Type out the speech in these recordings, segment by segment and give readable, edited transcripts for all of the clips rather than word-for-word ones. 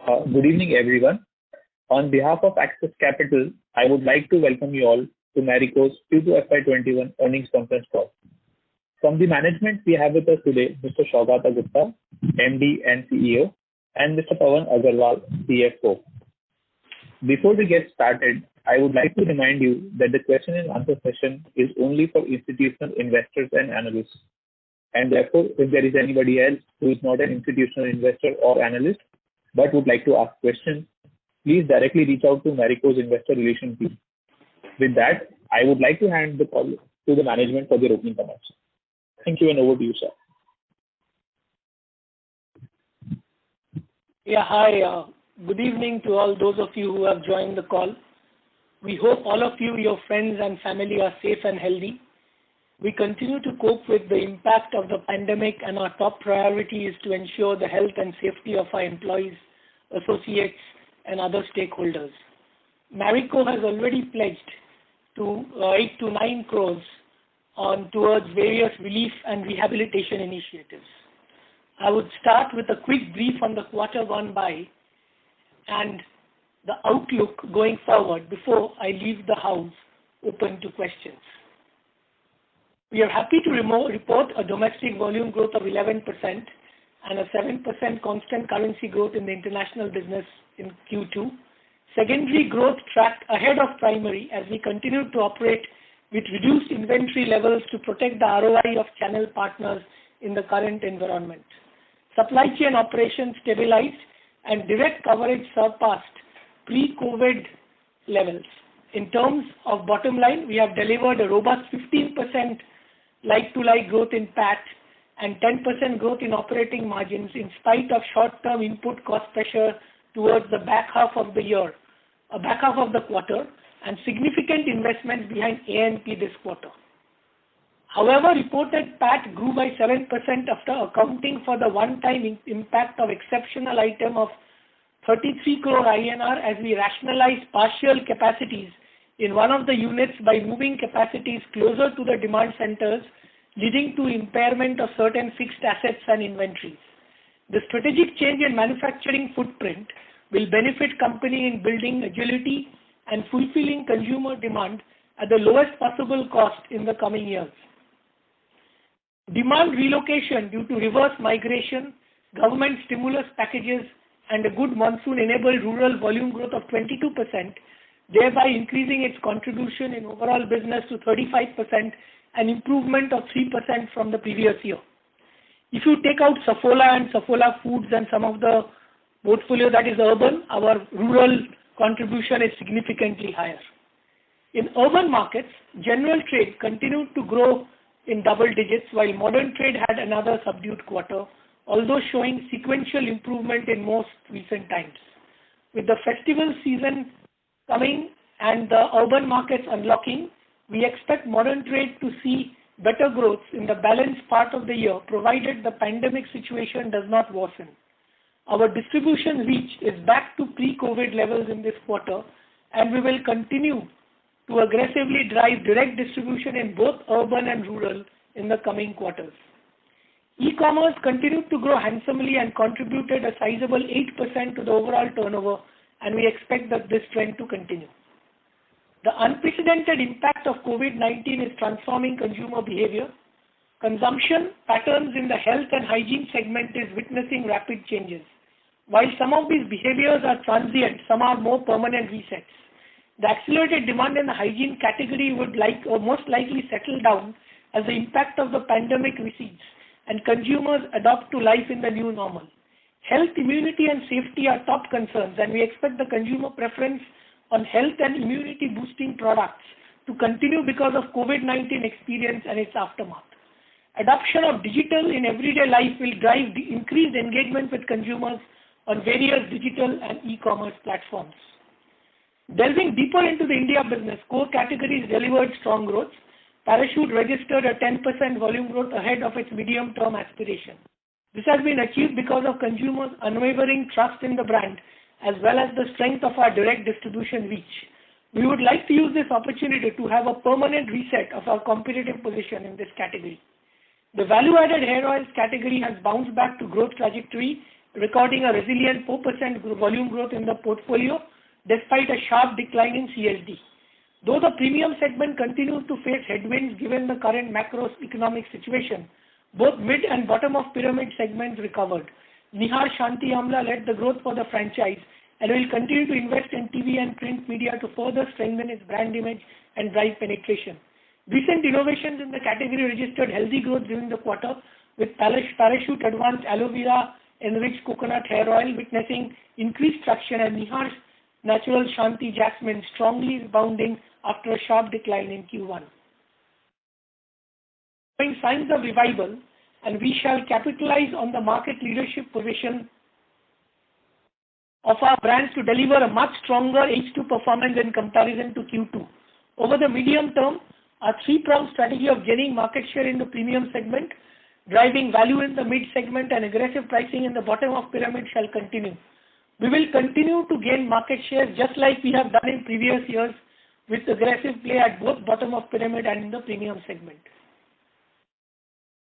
Good evening, everyone. On behalf of Axis Capital, I would like to welcome you all to Marico's Q2 FY21 earnings conference call. From the management, we have with us today Mr. Saugata Gupta, MD and CEO, and Mr. Pawan Agarwal, CFO. Before we get started, I would like to remind you that the question and answer session is only for institutional investors and analysts. And therefore, if there is anybody else who is not an institutional investor or analyst but would like to ask questions, please directly reach out to Marico's investor relations team. With that, I would like to hand the call to the management for their opening comments. Thank you, and over to you, sir. Yeah, hi. Good evening to all those of you who have joined the call. We hope all of you, your friends and family are safe and healthy. We continue to cope with the impact of the pandemic, and our top priority is to ensure the health and safety of our employees, associates, and other stakeholders. Marico has already pledged to 8 to 9 crores towards various relief and rehabilitation initiatives. I would start with a quick brief on the quarter gone by and the outlook going forward before I leave the house open to questions. We are happy to report a domestic volume growth of 11% and a 7% constant currency growth in the international business in Q2. Secondary growth tracked ahead of primary as we continue to operate with reduced inventory levels to protect the ROI of channel partners in the current environment. Supply chain operations stabilized and direct coverage surpassed pre-COVID levels. In terms of bottom line, we have delivered a robust 15% like-to-like growth in PAT and 10% growth in operating margins in spite of short-term input cost pressure towards the back half of the quarter, and significant investments behind A&P this quarter. However, reported PAT grew by 7% after accounting for the one-time impact of exceptional item of 33 crore INR as we rationalized partial capacities in one of the units by moving capacities closer to the demand centers, leading to impairment of certain fixed assets and inventories. The strategic change in manufacturing footprint will benefit company in building agility and fulfilling consumer demand at the lowest possible cost in the coming years. Demand relocation due to reverse migration, government stimulus packages, and a good monsoon enabled rural volume growth of 22%, thereby increasing its contribution in overall business to 35%, an improvement of 3% from the previous year. If you take out Saffola and Saffola Foods and some of the portfolio that is urban, our rural contribution is significantly higher. In urban markets, general trade continued to grow in double digits while modern trade had another subdued quarter, although showing sequential improvement in most recent times. With the festival season coming and the urban markets unlocking, we expect modern trade to see better growth in the balanced part of the year, provided the pandemic situation does not worsen. Our distribution reach is back to pre-COVID levels in this quarter, and we will continue to aggressively drive direct distribution in both urban and rural in the coming quarters. E-commerce continued to grow handsomely and contributed a sizable 8% to the overall turnover, and we expect that this trend to continue. The unprecedented impact of COVID-19 is transforming consumer behavior. Consumption patterns in the health and hygiene segment is witnessing rapid changes. While some of these behaviors are transient, some are more permanent resets. The accelerated demand in the hygiene category would most likely settle down as the impact of the pandemic recedes and consumers adapt to life in the new normal. Health, immunity, and safety are top concerns, and we expect the consumer preference on health and immunity boosting products to continue because of COVID-19 experience and its aftermath. Adoption of digital in everyday life will drive the increased engagement with consumers on various digital and e-commerce platforms. Delving deeper into the India business, core categories delivered strong growth. Parachute registered a 10% volume growth ahead of its medium-term aspiration. This has been achieved because of consumers' unwavering trust in the brand as well as the strength of our direct distribution reach. We would like to use this opportunity to have a permanent reset of our competitive position in this category. The value-added hair oils category has bounced back to growth trajectory recording a resilient 4% volume growth in the portfolio despite a sharp decline in CSD. Though the premium segment continues to face headwinds given the current macroeconomic situation, both mid and bottom of pyramid segments recovered. Nihar Shanti Amla led the growth for the franchise and will continue to invest in TV and print media to further strengthen its brand image and drive penetration. Recent innovations in the category registered healthy growth during the quarter, with Parachute Advanced Aloe Vera Enriched Coconut Hair Oil witnessing increased traction and Nihar's Natural Shanti Jasmine strongly rebounding after a sharp decline in Q1. Showing signs of revival, and we shall capitalize on the market leadership position of our brands to deliver a much stronger H2 performance in comparison to Q2. Over the medium term, our three-pronged strategy of gaining market share in the premium segment, driving value in the mid segment and aggressive pricing in the bottom of pyramid shall continue. We will continue to gain market share just like we have done in previous years with aggressive play at both bottom of pyramid and in the premium segment.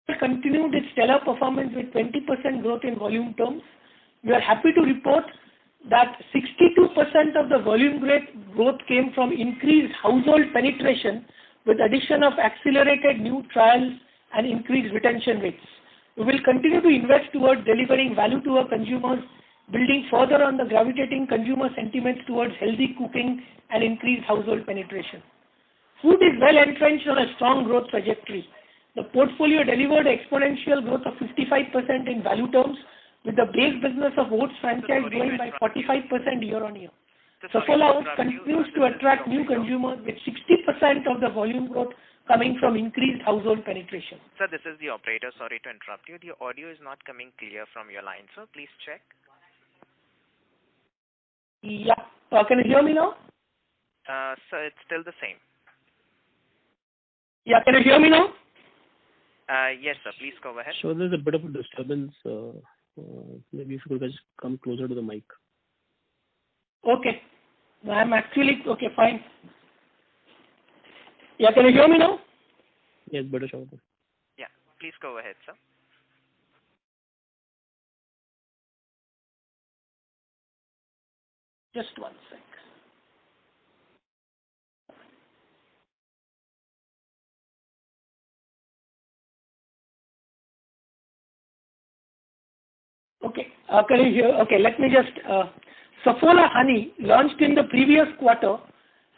We continued its stellar performance with 20% growth in volume terms. We are happy to report that 62% of the volume growth came from increased household penetration with addition of accelerated new trials and increased retention rates. We will continue to invest towards delivering value to our consumers, building further on the gravitating consumer sentiments towards healthy cooking and increased household penetration. Food is well entrenched on a strong growth trajectory. The portfolio delivered exponential growth of 55% in value terms, with the base business of oats franchise growing by 45% year-on-year. Saffola Oats continues to attract new consumers with 60% of the volume growth coming from increased household penetration. Sir, this is the operator. Sorry to interrupt you. The audio is not coming clear from your line, sir. Please check. Yeah. Can you hear me now? Sir, it's still the same. Yeah, can you hear me now? Yes, sir. Please go ahead. So there's a bit of a disturbance. Maybe if you could just come closer to the mic. Okay. I'm actually, okay, fine. Yeah, can you hear me now? Yes, better shout. Yeah, please go ahead, sir. Just one sec. Okay, can you hear? Okay, let me just, Saffola Honey, launched in the previous quarter,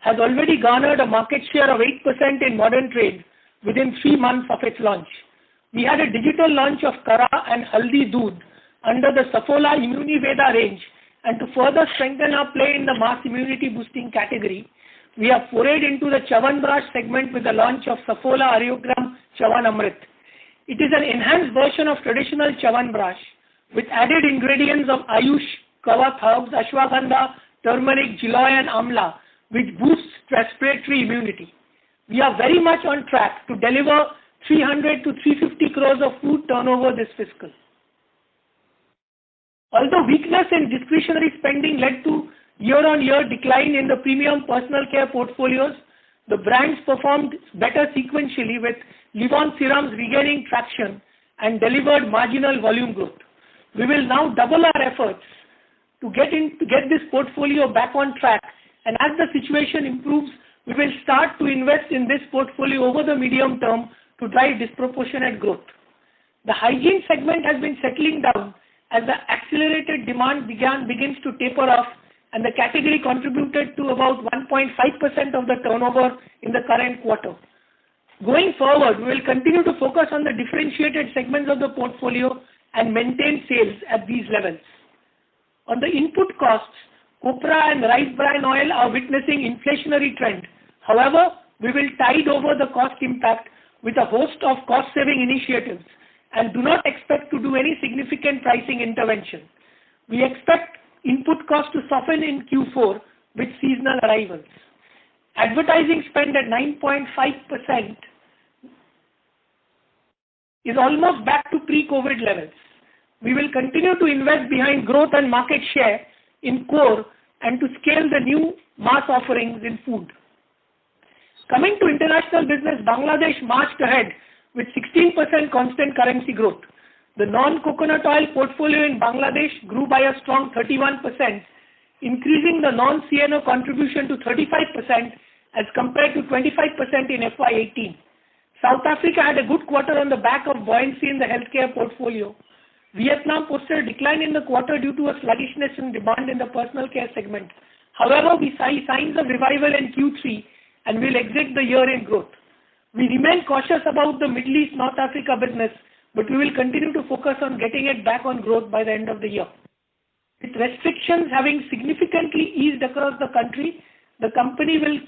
has already garnered a market share of 8% in modern trade within 3 months of its launch. We had a digital launch of Kara and Haldi Doodh under the Saffola Immuniveda range, and to further strengthen our play in the mass immunity boosting category, we have forayed into the Chyawanprash segment with the launch of Saffola Aryogram Chyawan Amrit. It is an enhanced version of traditional Chyawanprash with added ingredients of Ayush, Kavath herbs, Ashwagandha, turmeric, giloy and amla, which boosts respiratory immunity. We are very much on track to deliver 300 to 350 crores of food turnover this fiscal. Although weakness in discretionary spending led to year-on-year decline in the premium personal care portfolios, the brands performed better sequentially with Livon serums regaining traction and delivered marginal volume growth. We will now double our efforts to get this portfolio back on track, and as the situation improves, we will start to invest in this portfolio over the medium term to drive disproportionate growth. The hygiene segment has been settling down as the accelerated demand begins to taper off, and the category contributed to about 1.5% of the turnover in the current quarter. Going forward, we will continue to focus on the differentiated segments of the portfolio and maintain sales at these levels. On the input costs, copra and rice bran oil are witnessing inflationary trend. However, we will tide over the cost impact with a host of cost-saving initiatives and do not expect to do any significant pricing intervention. We expect input costs to soften in Q4 with seasonal arrivals. Advertising spend at 9.5% is almost back to pre-COVID levels. We will continue to invest behind growth and market share in core and to scale the new mass offerings in food. Coming to international business, Bangladesh marched ahead with 16% constant currency growth. The non-coconut oil portfolio in Bangladesh grew by a strong 31%, increasing the non-CNO contribution to 35% as compared to 25% in FY18. South Africa had a good quarter on the back of buoyancy in the healthcare portfolio. Vietnam posted a decline in the quarter due to a sluggishness in demand in the personal care segment. However, we see signs of revival in Q3 and will exit the year in growth. We remain cautious about the Middle East North Africa business, but we will continue to focus on getting it back on growth by the end of the year. With restrictions having significantly eased across the country, the company will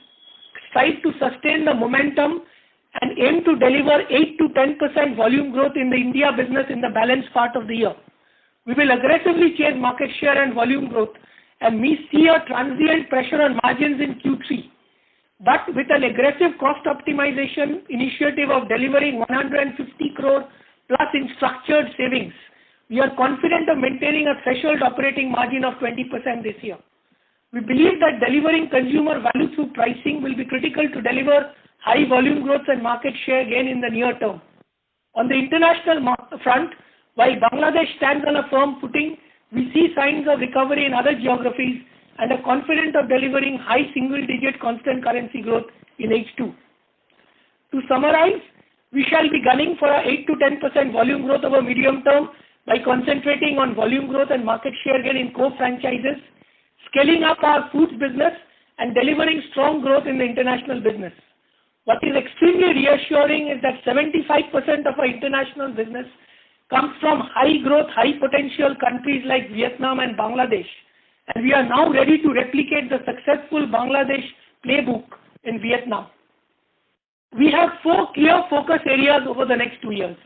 strive to sustain the momentum and aim to deliver 8 to 10% volume growth in the India business in the balanced part of the year. We will aggressively chase market share and volume growth, and we see a transient pressure on margins in Q3. But with an aggressive cost optimization initiative of delivering 150 crore plus in structured savings, we are confident of maintaining a threshold operating margin of 20% this year. We believe that delivering consumer value through pricing will be critical to deliver high volume growth and market share gain in the near term. On the international front, while Bangladesh stands on a firm footing, we see signs of recovery in other geographies and are confident of delivering high single-digit constant currency growth in H2. To summarize, we shall be gunning for a 8 to 10% volume growth over medium term by concentrating on volume growth and market share gain in core franchises, scaling up our foods business, and delivering strong growth in the international business. What is extremely reassuring is that 75% of our international business comes from high growth, high potential countries like Vietnam and Bangladesh, and we are now ready to replicate the successful Bangladesh playbook in Vietnam. We have 4 clear focus areas over the next 2 years.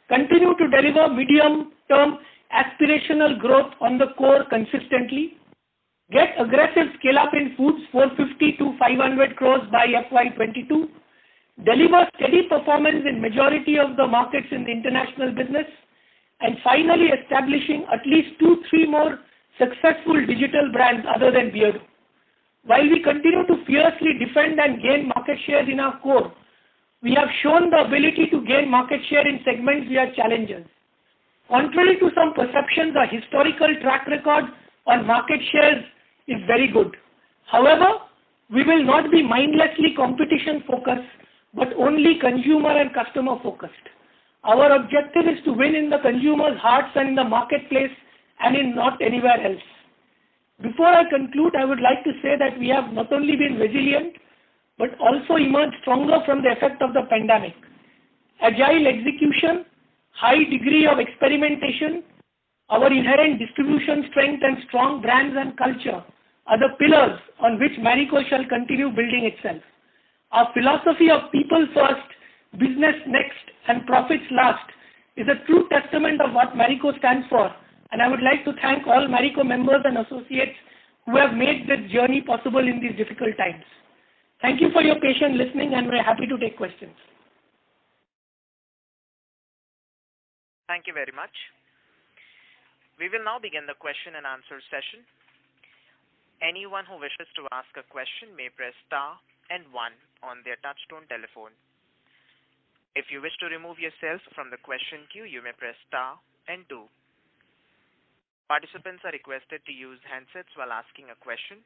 Continue to deliver medium-term aspirational growth on the core consistently. Get aggressive scale-up in foods 450 to 500 crores by FY22. Deliver steady performance in majority of the markets in the international business. And finally, establishing at least 2-3 more successful digital brands other than Beardo. While we continue to fiercely defend and gain market shares in our core, we have shown the ability to gain market share in segments we are challengers. Contrary to some perceptions, our historical track record on market shares is very good. However, we will not be mindlessly competition focused, but only consumer and customer focused. Our objective is to win in the consumer's hearts and in the marketplace and in not anywhere else. Before I conclude, I would like to say that we have not only been resilient, but also emerged stronger from the effect of the pandemic. Agile execution, high degree of experimentation, our inherent distribution strength and strong brands and culture are the pillars on which Marico shall continue building itself. Our philosophy of people first, business next, and profits last is a true testament of what Marico stands for, and I would like to thank all Marico members and associates who have made this journey possible in these difficult times. Thank you for your patient listening, and we're happy to take questions. Thank you very much. We will now begin the question and answer session. Anyone who wishes to ask a question may press star and 1 on their touchtone telephone. If you wish to remove yourself from the question queue, you may press star and 2. Participants are requested to use handsets while asking a question.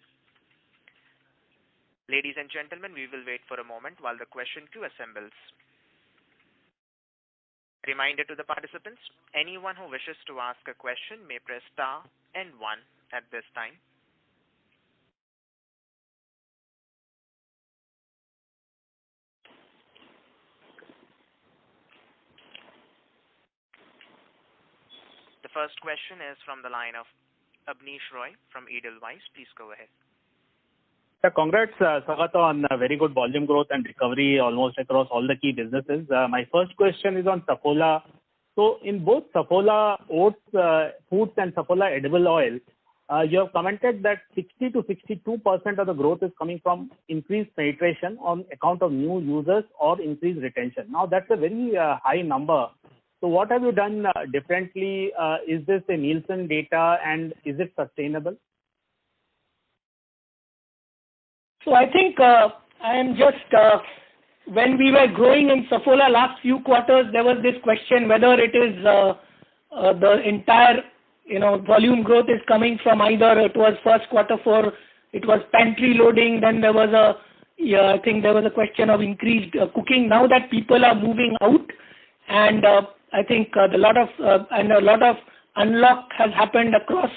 Ladies and gentlemen, we will wait for a moment while the question queue assembles. Reminder to the participants, anyone who wishes to ask a question may press star and 1 at this time. The first question is from the line of Abneesh Roy from Edelweiss. Please go ahead. Congrats, Saugata, on very good volume growth and recovery almost across all the key businesses. My first question is on Saffola. So in both Saffola Oats Foods and Saffola Edible Oil, you have commented that 60 to 62% of the growth is coming from increased penetration on account of new users or increased retention. Now that's a very high number. So what have you done differently? Is this a Nielsen data and is it sustainable? So I think I am just, when we were growing in Saffola last few quarters, there was this question whether it is the entire volume growth is coming from either it was first quarter four, it was pantry loading, then there was I think there was a question of increased cooking. Now that people are moving out, and I think a lot of unlock has happened across,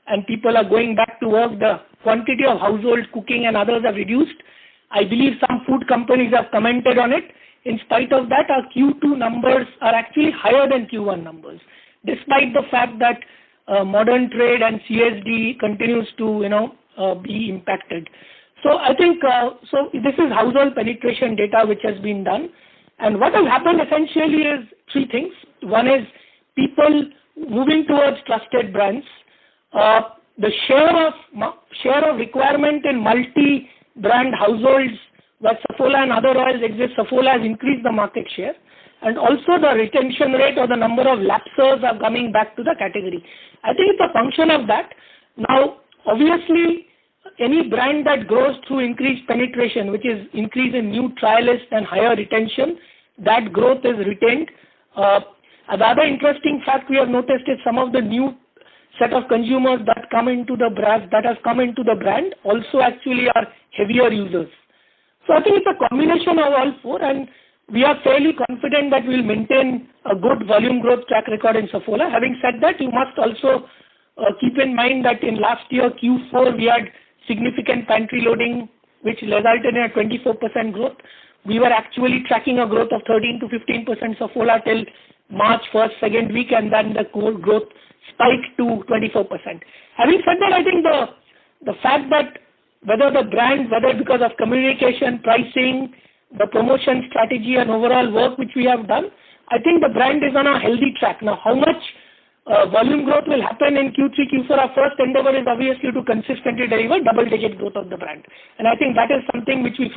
and people are going back to work. The quantity of household cooking and others have reduced. I believe some food companies have commented on it. In spite of that, our Q2 numbers are actually higher than Q1 numbers, despite the fact that modern trade and CSD continues to be impacted. So I think this is household penetration data which has been done, and what has happened essentially is three things. One is people moving towards trusted brands. The share of requirement in multi-brand households where Saffola and other oils exist, Saffola has increased the market share, and also the retention rate or the number of lapsers are coming back to the category. I think it's a function of that. Now, obviously, any brand that grows through increased penetration, which is increase in new trialists and higher retention, that growth is retained. Another interesting fact we have noticed is some of the new set of consumers that come into the brand also actually are heavier users. So I think it's a combination of all four, and we are fairly confident that we'll maintain a good volume growth track record in Saffola. Having said that, you must also keep in mind that in last year Q4 we had significant pantry loading, which resulted in a 24% growth. We were actually tracking a growth of 13 to 15% Saffola till March first, second week, and then the core growth spiked to 24%. Having said that, I think the fact that whether because of communication, pricing, the promotion strategy and overall work which we have done, I think the brand is on a healthy track. Now, how much volume growth will happen in Q3, Q4, our first endeavor is obviously to consistently deliver double-digit growth of the brand. And I think that is something which we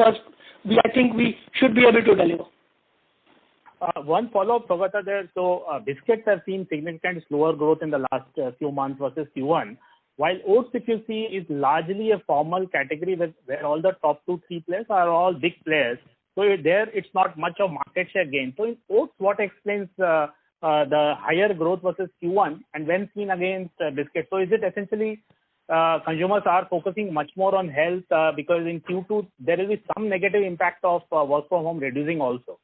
should be able to deliver. One follow-up, Saugata, there. So biscuits have seen significant slower growth in the last few months versus Q1, while oats, if you see, is largely a formal category where all the top 2-3 players are all big players. So there it's not much of market share gain. So in oats, what explains the higher growth versus Q1 and when seen against biscuits? So is it essentially consumers are focusing much more on health because in Q2 there will be some negative impact of work from home reducing also?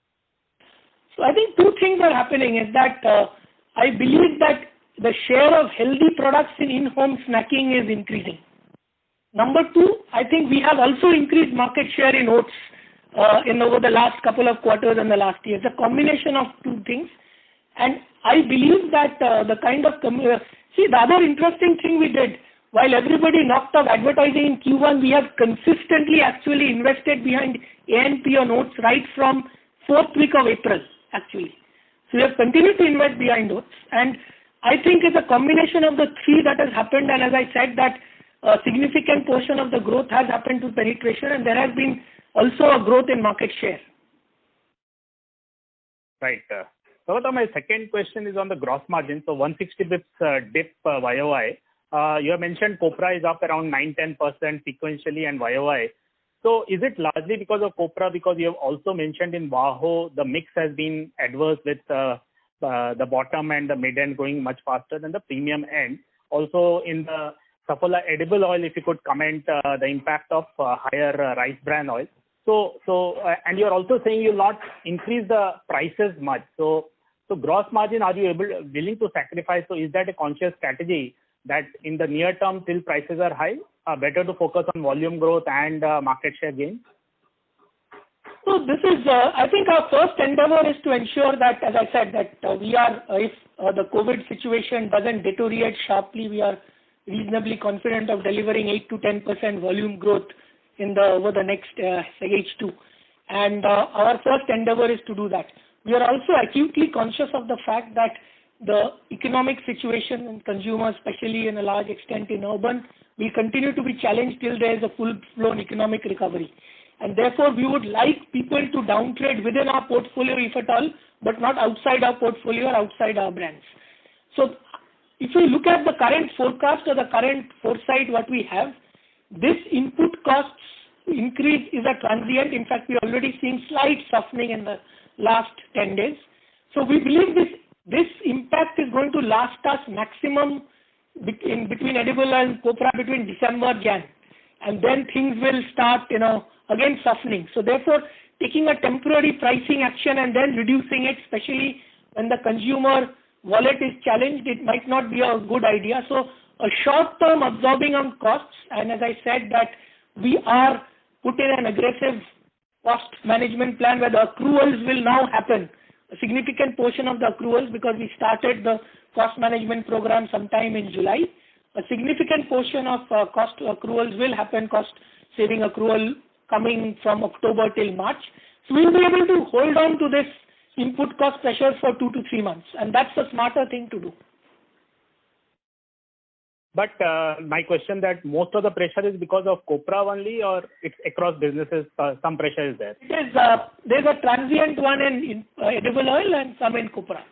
So I think two things are happening is that I believe that the share of healthy products in in-home snacking is increasing. Number two, I think we have also increased market share in oats over the last couple of quarters and the last year. It's a combination of two things. And I believe that the other interesting thing we did, while everybody knocked off advertising in Q1, we have consistently actually invested behind A&P on oats right from 4th week of April, actually. So we have continued to invest behind oats, and I think it's a combination of the three that has happened, and as I said that a significant portion of the growth has happened to penetration, and there has been also a growth in market share. Right. Saugata, my second question is on the gross margin. So 160 bps dip YOY. You have mentioned copra is up around 9-10% sequentially and YOY. So is it largely because of copra? Because you have also mentioned in VAHO the mix has been adverse with the bottom and the mid end going much faster than the premium end. Also in the Saffola edible oil, if you could comment the impact of higher rice bran oil. So and you're also saying you'll not increase the prices much. So gross margin, are you willing to sacrifice? So is that a conscious strategy that in the near term till prices are high, better to focus on volume growth and market share gains? So this is, I think our first endeavor is to ensure that, as I said, that if the COVID situation doesn't deteriorate sharply, we are reasonably confident of delivering 8 to 10% volume growth over the next H2. And our first endeavor is to do that. We are also acutely conscious of the fact that the economic situation in consumers, especially in a large extent in urban, will continue to be challenged till there is a full-blown economic recovery. And therefore, we would like people to downtrade within our portfolio, if at all, but not outside our portfolio or outside our brands. So if you look at the current forecast or the current foresight what we have, this input costs increase is a transient. In fact, we are already seeing slight softening in the last 10 days. So we believe this impact is going to last us maximum between edible oil and copra between December, Jan. And then things will start, again softening. So therefore, taking a temporary pricing action and then reducing it, especially when the consumer wallet is challenged, it might not be a good idea. So a short-term absorbing on costs, and as I said that we are put in an aggressive cost management plan where the accruals will now happen. A significant portion of the accruals, because we started the cost management program sometime in July. A significant portion of cost accruals will happen, cost saving accrual coming from October till March. So we will be able to hold on to this input cost pressure for 2 to 3 months, and that's a smarter thing to do. But my question that most of the pressure is because of copra only, or it's across businesses, some pressure is there? It is, there's a transient one in edible oil and some in copra.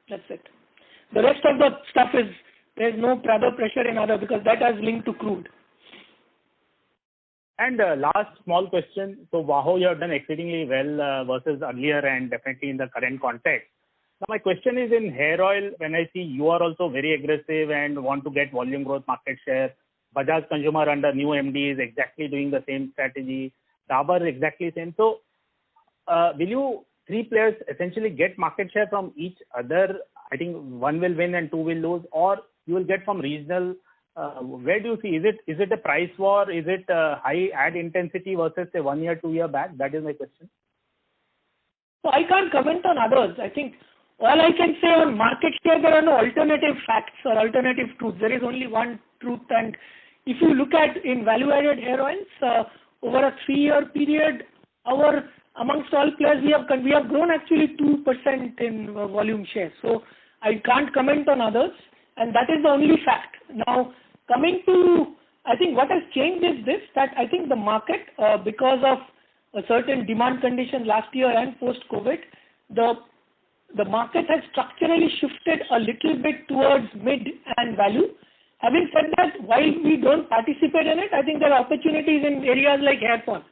That's it. The rest of the stuff is, there's no other pressure in other, because that has linked to crude. And last small question. So VAHO, you have done exceedingly well versus earlier and definitely in the current context. Now my question is in hair oil, when I see you are also very aggressive and want to get volume growth market share, Bajaj Consumer under new MD is exactly doing the same strategy, Dabur exactly same. So will you three players essentially get market share from each other? I think one will win and two will lose, or you will get from regional. Where do you see? Is it a price war? Is it high ad intensity versus say 1 year, 2 year back? That is my question. So I can't comment on others. I think all I can say on market share, there are no alternative facts or alternative truths. There is only one truth. And if you look at in value-added hair oils, over a 3-year period, amongst all players, we have grown actually 2% in volume share. So I can't comment on others, and that is the only fact. Now, coming to, I think what has changed is this, that I think the market, because of a certain demand condition last year and post-COVID, the market has structurally shifted a little bit towards mid and value. Having said that, while we don't participate in it, I think there are opportunities in areas like hair fall,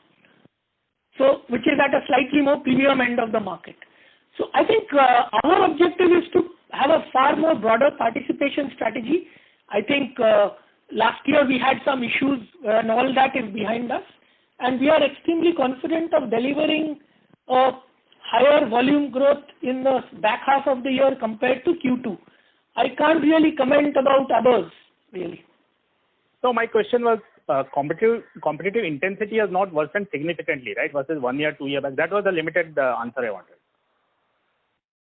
so which is at a slightly more premium end of the market. So I think our objective is to have a far more broader participation strategy. I think last year we had some issues and all that is behind us, and we are extremely confident of delivering a higher volume growth in the back half of the year compared to Q2. I can't really comment about others, really. So my question was, competitive intensity has not worsened significantly, right, versus 1 year, 2 year back. That was the limited answer I wanted.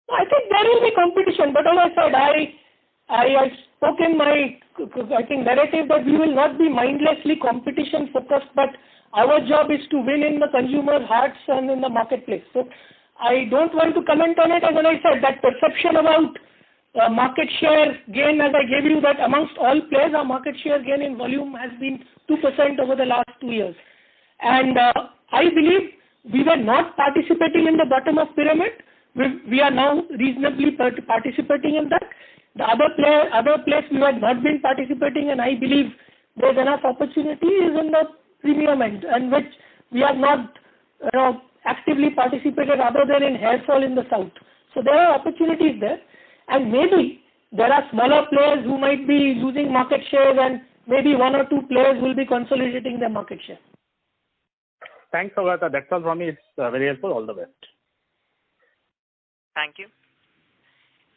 I think there will be competition, but as I said, I spoke in my, I think, narrative that we will not be mindlessly competition focused, but our job is to win in the consumer hearts and in the marketplace. So I don't want to comment on it. As I said, that perception about market share gain, as I gave you, that amongst all players, our market share gain in volume has been 2% over the last 2 years. And I believe we were not participating in the bottom of pyramid. We are now reasonably participating in that. The other place we have not been participating, and I believe there's enough opportunity is in the premium end, and which we have not actively participated other than in hair fall in the south. So there are opportunities there, and maybe there are smaller players who might be losing market share, and maybe 1 or 2 players will be consolidating their market share. Thanks, Saugata. That's all from me. It's very helpful. All the best. Thank you.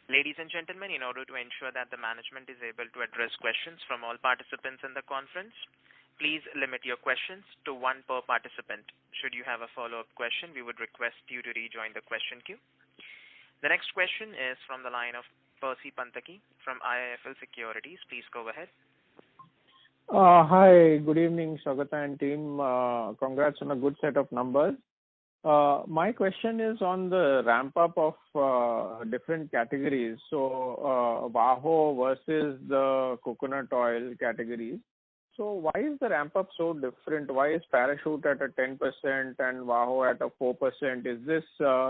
Ladies and gentlemen, in order to ensure that the management is able to address questions from all participants in the conference, please limit your questions to 1 per participant. Should you have a follow-up question, we would request you to rejoin the question queue. The next question is from the line of Percy Panthaki from IIFL Securities. Please go ahead. Hi, good evening, Saugata and team. Congrats on a good set of numbers. My question is on the ramp up of different categories. So VAHO versus the coconut oil categories. So why is the ramp up so different? Why is Parachute at a 10% and VAHO at a 4%? Is this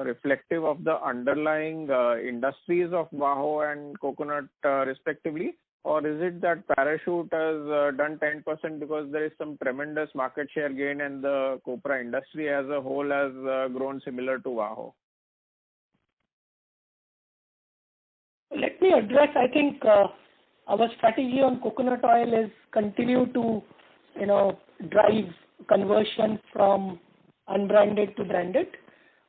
reflective of the underlying industries of VAHO and coconut respectively? Or is it that Parachute has done 10% because there is some tremendous market share gain and the copra industry as a whole has grown similar to VAHO? let me address, I think our strategy on coconut oil is continue to, drive conversion from unbranded to branded.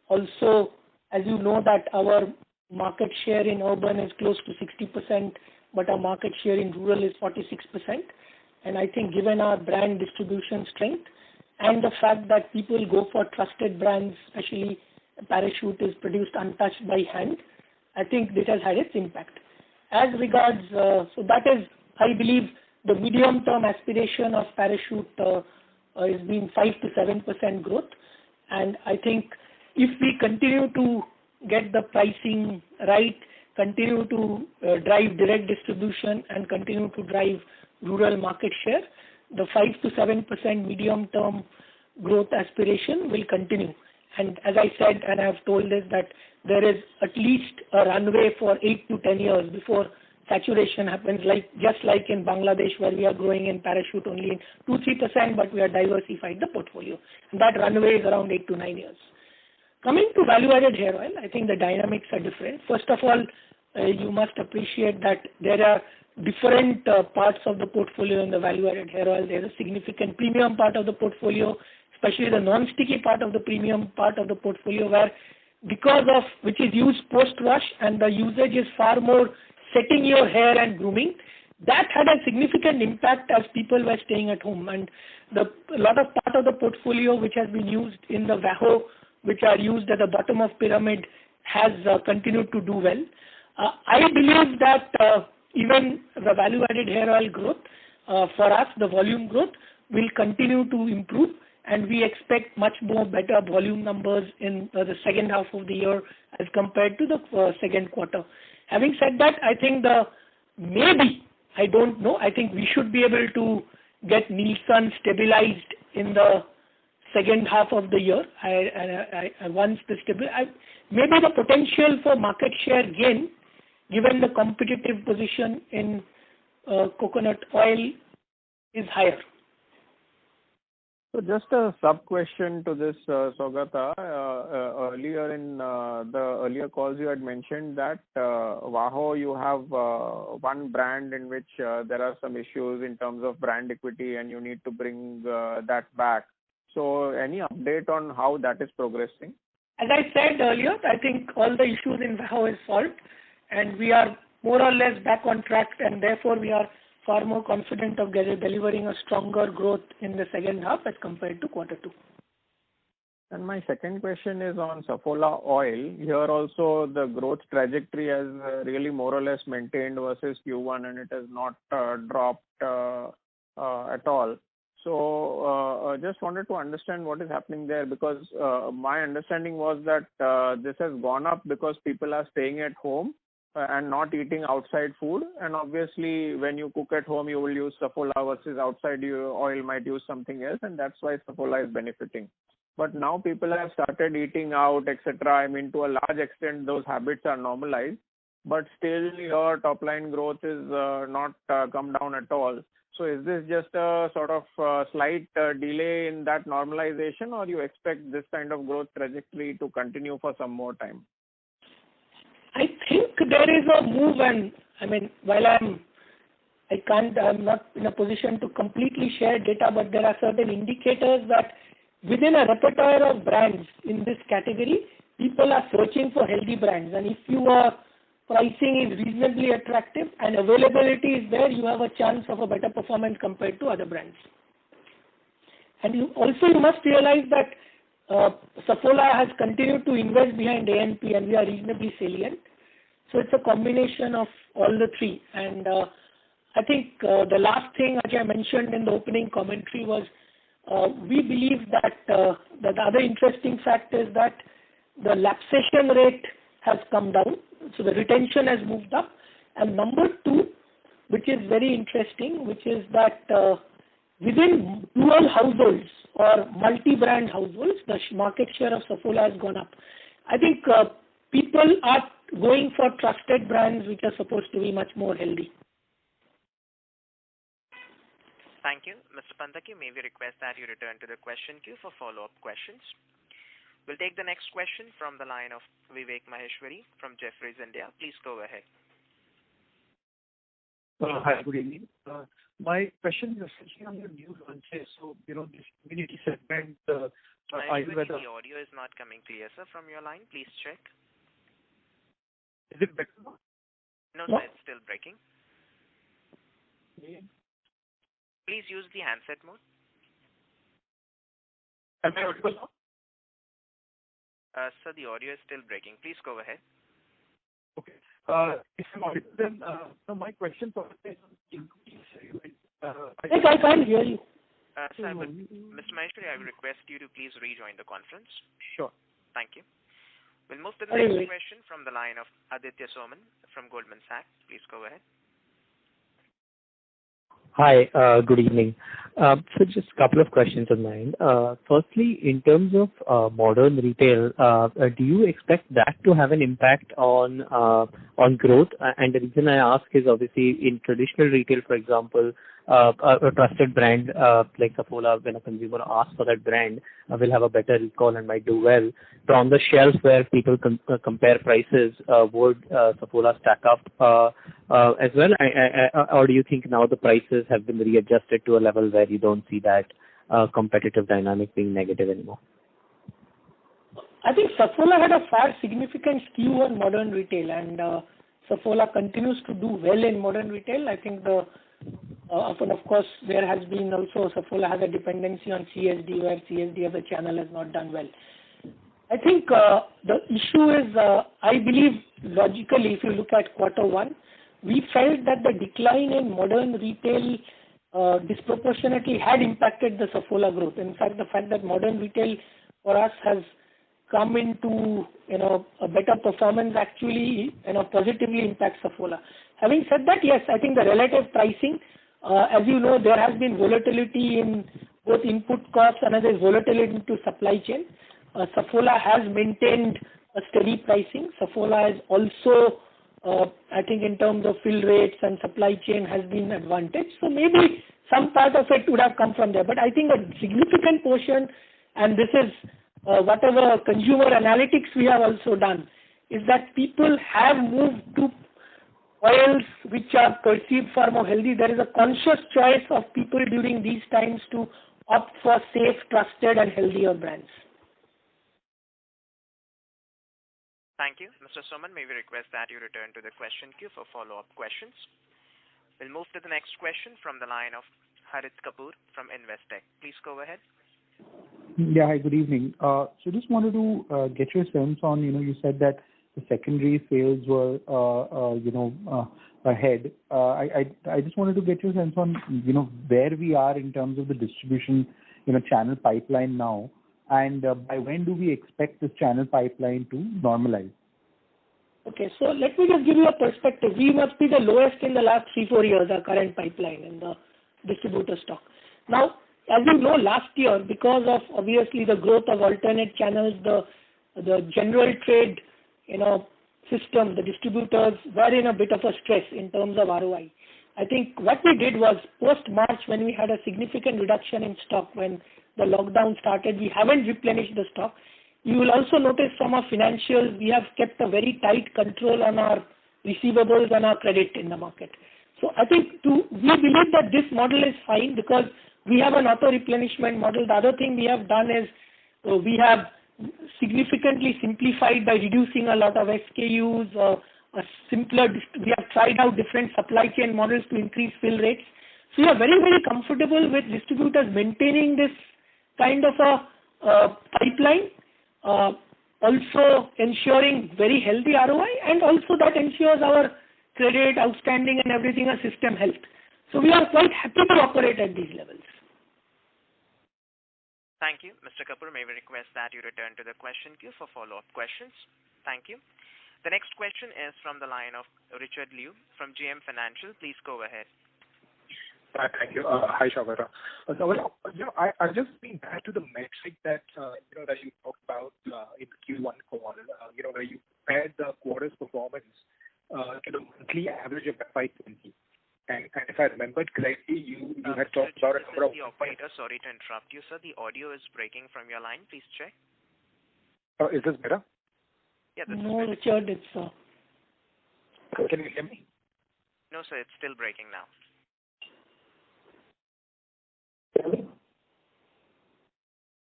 Also, as you know that our market share in urban is close to 60%, but our market share in rural is 46%. And I think given our brand distribution strength and the fact that people go for trusted brands, especially Parachute is produced untouched by hand, I think this has had its impact. As regards, so that is, I believe, the medium-term aspiration of Parachute has been 5 to 7% growth. And I think if we continue to get the pricing right, continue to drive direct distribution and continue to drive rural market share, the 5 to 7% medium-term growth aspiration will continue. And as I said, and I have told this, that there is at least a runway for 8 to 10 years before saturation happens, just like in Bangladesh, where we are growing in Parachute only in 2-3%, but we are diversified the portfolio. And that runway is around 8 to 9 years. Coming to value-added hair oil, I think the dynamics are different. First of all, you must appreciate that there are different parts of the portfolio in the value-added hair oil. There is a significant premium part of the portfolio, especially the non-sticky part of the premium part of the portfolio, where because of which is used post-wash and the usage is far more setting your hair and grooming, that had a significant impact as people were staying at home. And a lot of part of the portfolio which has been used in the VAHO, which are used at the bottom of pyramid, has continued to do well. I believe that even the value-added hair oil growth, for us, the volume growth will continue to improve, and we expect much more better volume numbers in the second half of the year as compared to the second quarter. Having said that, I think maybe, I don't know, I think we should be able to get Nielsen stabilized in the second half of the year. Once the maybe the potential for market share gain, given the competitive position in coconut oil, is higher. So just a sub-question to this, Saugata. Earlier in the earlier calls you had mentioned that VAHO, you have one brand in which there are some issues in terms of brand equity and you need to bring that back. So any update on how that is progressing? As I said earlier, I think all the issues in VAHO is solved and we are more or less back on track, and therefore we are far more confident of delivering a stronger growth in the second half as compared to quarter two. And my second question is on Saffola oil. Here also the growth trajectory has really more or less maintained versus Q1 and it has not dropped at all. So just wanted to understand what is happening there, because my understanding was that this has gone up because people are staying at home and not eating outside food, and obviously when you cook at home you will use Saffola versus outside your oil might use something else, and that's why Saffola is benefiting. But now people have started eating out, etc. I mean, to a large extent those habits are normalized, but still your top line growth is not come down at all. So is this just a sort of slight delay in that normalization, or you expect this kind of growth trajectory to continue for some more time? I think there is a move, and I mean, while I'm not in a position to completely share data, but there are certain indicators that within a repertoire of brands in this category, people are searching for healthy brands. And if your pricing is reasonably attractive and availability is there, you have a chance of a better performance compared to other brands. And you must realize that Saffola has continued to invest behind A&P and we are reasonably salient. So it's a combination of all the three. And I think the last thing which I mentioned in the opening commentary was we believe that the other interesting fact is that the lapsation rate has come down. So the retention has moved up. And number two, which is very interesting, which is that within dual households or multi-brand households, the market share of Saffola has gone up. I think people are going for trusted brands which are supposed to be much more healthy. Thank you. Mr. Pandaki, may we request that you return to the question queue for follow-up questions. We'll take the next question from the line of Vivek Maheshwari from Jefferies India. Please go ahead. Hi, good evening. My question is essentially on your new launches. So, this immunity segment, Ayurveda. The audio is not coming clear, sir, from your line. Please check. Is it better now? No, sir, it's still breaking. Yeah. Please use the handset mode. Am I audible now? Sir, the audio is still breaking. Please go ahead. Okay. If I'm audible, then my question for is on immunity segment. I can't hear you. Sir, but Mr. Maheshwari, I will request you to please rejoin the conference. Sure. Thank you. We'll move to the next question from the line of Aditya Soman from Goldman Sachs. Please go ahead. Hi, good evening. So just a couple of questions on mine. Firstly, in terms of modern retail, do you expect that to have an impact on growth? And the reason I ask is obviously in traditional retail, for example, a trusted brand like Saffola, when a consumer asks for that brand, will have a better recall and might do well. But on the shelf where people compare prices, would Saffola stack up as well? Or do you think now the prices have been readjusted to a level where you don't see that competitive dynamic being negative anymore? I think Saffola had a far significant skew on modern retail, and Saffola continues to do well in modern retail. I think often, of course, there has been also Saffola has a dependency on CSD, where CSD as a channel has not done well. I think the issue is, I believe logically, if you look at Q1, we felt that the decline in modern retail disproportionately had impacted the Saffola growth. In fact, the fact that modern retail for us has come into a better performance actually positively impacts Saffola. Having said that, yes, I think the relative pricing, as you know, there has been volatility in both input costs and there is volatility into supply chain. Saffola has maintained a steady pricing. Saffola has also, I think in terms of fill rates and supply chain has been advantage. So maybe some part of it would have come from there. But I think a significant portion, and this is whatever consumer analytics we have also done, is that people have moved to oils which are perceived far more healthy. There is a conscious choice of people during these times to opt for safe, trusted and healthier brands. Thank you. Mr. Soman, may we request that you return to the question queue for follow-up questions. We'll move to the next question from the line of Harit Kapoor from Investec. Please go ahead. Yeah, hi, good evening. So just wanted to get your sense on, you said that the secondary sales were, ahead. I just wanted to get your sense on, where we are in terms of the distribution, channel pipeline now, and by when do we expect this channel pipeline to normalize? Okay, so let me just give you a perspective. We must be the lowest in the last 3-4 years, our current pipeline in the distributor stock. Now, as you know, last year, because of obviously the growth of alternate channels, the general trade, system, the distributors were in a bit of a stress in terms of ROI. I think what we did was post-March, when we had a significant reduction in stock, when the lockdown started, we haven't replenished the stock. You will also notice from our financials, we have kept a very tight control on our receivables and our credit in the market. So I think we believe that this model is fine because we have an auto-replenishment model. The other thing we have done is we have significantly simplified by reducing a lot of SKUs, we have tried out different supply chain models to increase fill rates. So we are very, very comfortable with distributors maintaining this kind of a pipeline, also ensuring very healthy ROI, and also that ensures our credit, outstanding and everything, our system health. So we are quite happy to operate at these levels. Thank you. Mr. Kapoor, may we request that you return to the question queue for follow-up questions. Thank you. The next question is from the line of Richard Liu from JM Financial. Please go ahead. Thank you. Hi, Saugata. I've just been back to the metric that that you talked about in the Q1 call. Where you compared the quarter's performance to the monthly average of FY20. And if I remembered correctly, you had talked about a number of. The operator, sorry to interrupt you, sir. The audio is breaking from your line. Please check. Is this better? Yeah, this is better. Richard, it's. Can you hear me? No, sir, it's still breaking now.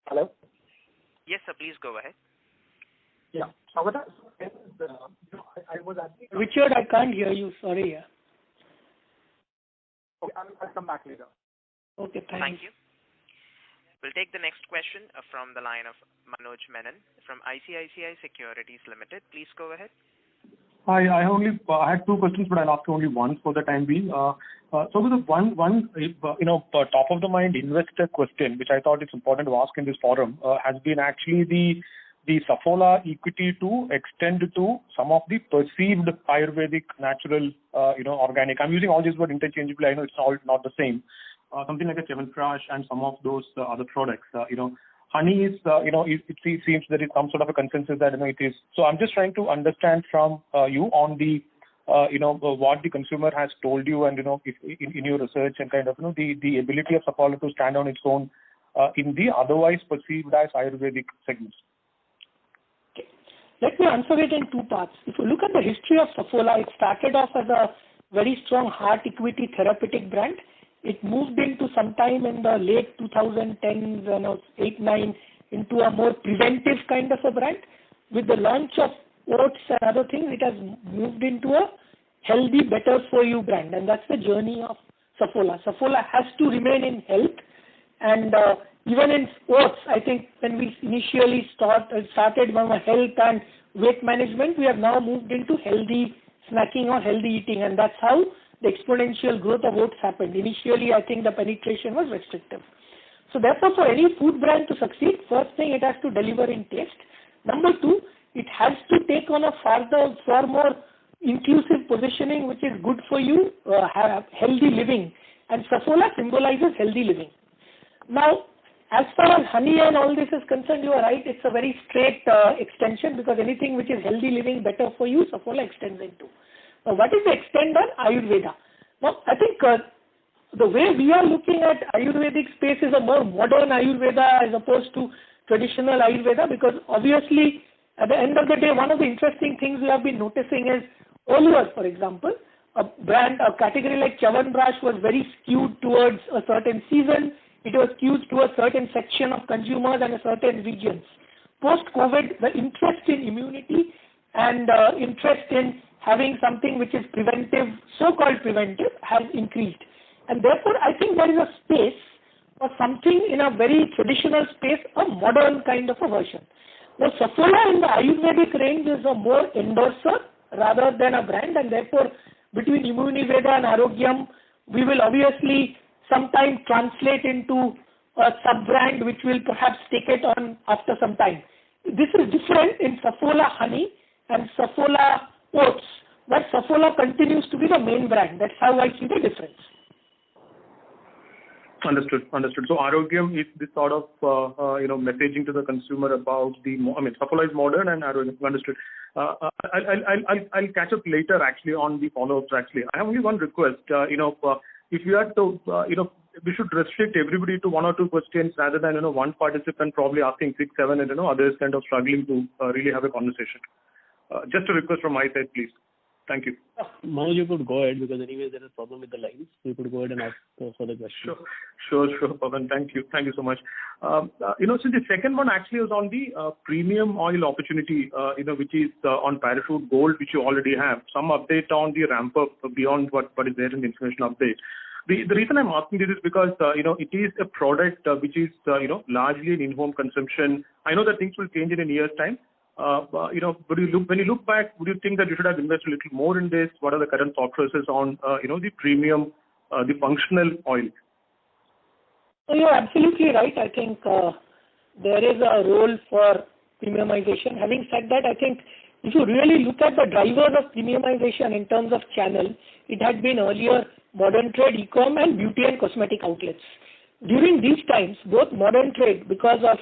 Hello? Yes, sir, please go ahead. Yeah. Saugata, I was asking. Richard, I can't hear you. Sorry. Yeah. Okay, I'll come back later. Okay, thanks. Thank you. We'll take the next question from the line of Manoj Menon from ICICI Securities Limited. Please go ahead. Hi, I had two questions, but I'll ask only one for the time being. So the one top of the mind investor question, which I thought it's important to ask in this forum, has been actually the Saffola equity to extend to some of the perceived Ayurvedic, natural, organic. I'm using all these words interchangeably. I know it's all not the same. Something like a Chyawanprash and some of those other products. Honey is, it seems there is some sort of a consensus that it is. So I'm just trying to understand from you on the, what the consumer has told you, and if in your research and kind of the ability of Saffola to stand on its own in the otherwise perceived as Ayurvedic segments. Okay. Let me answer it in two parts. If you look at the history of Saffola, it started off as a very strong heart equity therapeutic brand. It moved into sometime in the late 2010s, 8, 9, into a more preventive kind of a brand. With the launch of oats and other things, it has moved into a healthy, better for you brand. And that's the journey of Saffola. Saffola has to remain in health. And even in oats, I think when we initially started from a health and weight management, we have now moved into healthy snacking or healthy eating. And that's how the exponential growth of oats happened. Initially, I think the penetration was restrictive. So therefore, for any food brand to succeed, first thing, it has to deliver in taste. Number two, it has to take on a far more inclusive positioning, which is good for you, have healthy living. And Saffola symbolizes healthy living. Now, as far as honey and all this is concerned, you are right, it's a very straight extension, because anything which is healthy living, better for you, Saffola extends into. Now, what is the extent on Ayurveda? Now, I think the way we are looking at Ayurvedic space is a more modern Ayurveda as opposed to traditional Ayurveda, because obviously, at the end of the day, one of the interesting things we have been noticing is earlier, for example, a category like Chyawanprash was very skewed towards a certain season. It was skewed to a certain section of consumers and a certain regions. Post-COVID, the interest in immunity and interest in having something which is preventive, so-called preventive, has increased. And therefore, I think there is a space for something in a very traditional space, a modern kind of a version. Now, Saffola in the Ayurvedic range is a more endorser rather than a brand, and therefore, between Immuniveda and Arogyam, we will obviously sometime translate into a sub-brand which will perhaps take it on after some time. This is different in Saffola Honey and Saffola Oats, but Saffola continues to be the main brand. That's how I see the difference. Understood. So Arogyam is this sort of messaging to the consumer about Saffola is modern and Arogyam. Understood. I'll catch up later actually on the follow-ups. Actually, I have only one request. If you had to, we should restrict everybody to one or two questions rather than one participant probably asking 6, 7, and others kind of struggling to really have a conversation. Just a request from my side, please. Thank you. Manoj, you could go ahead, because anyway there is a problem with the lines. You could go ahead and ask further questions. Sure, Pawan. Thank you so much. So the second one actually was on the premium oil opportunity, which is on Parachute Gold, which you already have. Some update on the ramp up beyond what is there in the information update. The reason I'm asking this is because it is a product which is largely an in-home consumption. I know that things will change in a year's time. When you look back, would you think that you should have invested a little more in this? What are the current thought processes on the premium, the functional oil? So you're absolutely right. I think there is a role for premiumization. Having said that, I think if you really look at the drivers of premiumization in terms of channel, it had been earlier modern trade, e-com, and beauty and cosmetic outlets. During these times, both modern trade, because of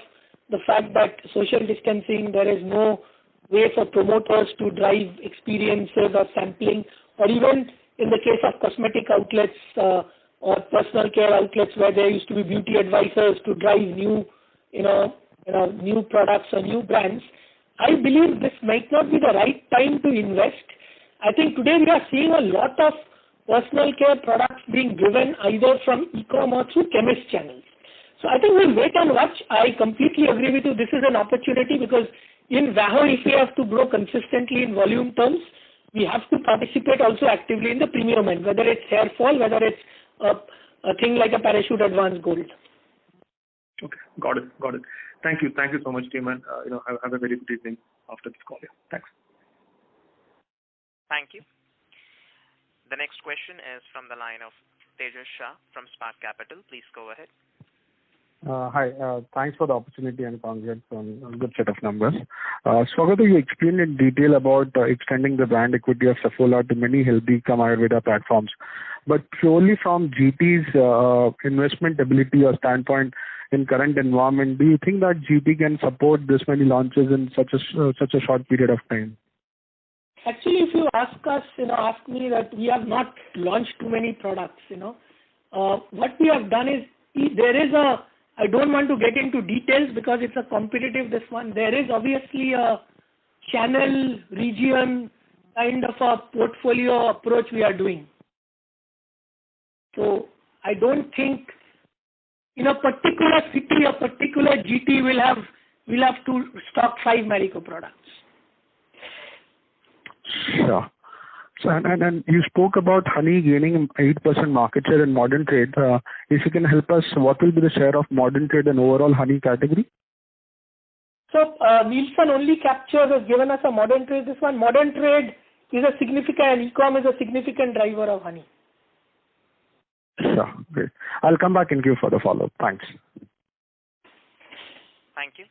the fact that social distancing, there is no way for promoters to drive experiences or sampling, or even in the case of cosmetic outlets or personal care outlets where there used to be beauty advisors to drive new products or new brands. I believe this might not be the right time to invest. I think today we are seeing a lot of personal care products being driven either from e-com or through chemist channels. So I think we'll wait and watch. I completely agree with you. This is an opportunity because in VAHO, if we have to grow consistently in volume terms, we have to participate also actively in the premium end, whether it's hair fall, whether it's a thing like a Parachute Advanced Gold. Okay, got it. Thank you so much, team, and have a very good evening after this call. Yeah, thanks. Thank you. The next question is from the line of Tejas Shah from Spark Capital. Please go ahead. Hi. Thanks for the opportunity and congrats on a good set of numbers. Saugata, you explained in detail about extending the brand equity of Saffola to many healthy Ayurveda platforms. But purely from GT's investment ability or standpoint in current environment, do you think that GT can support this many launches in such a short period of time? Actually, if you ask me that we have not launched too many products, what we have done is I don't want to get into details because it's a competitive this one. There is obviously a channel, region kind of a portfolio approach we are doing. So I don't think in a particular city, a particular GT will have to stock 5 Marico products. Sure. So, and you spoke about honey gaining 8% market share in modern trade. If you can help us, what will be the share of modern trade and overall honey category? So Nielsen only captures has given us a modern trade. This one, modern trade is a significant, and e-com is a significant driver of honey. Sure, great. I'll come back in queue for the follow-up. Thanks. Thank you.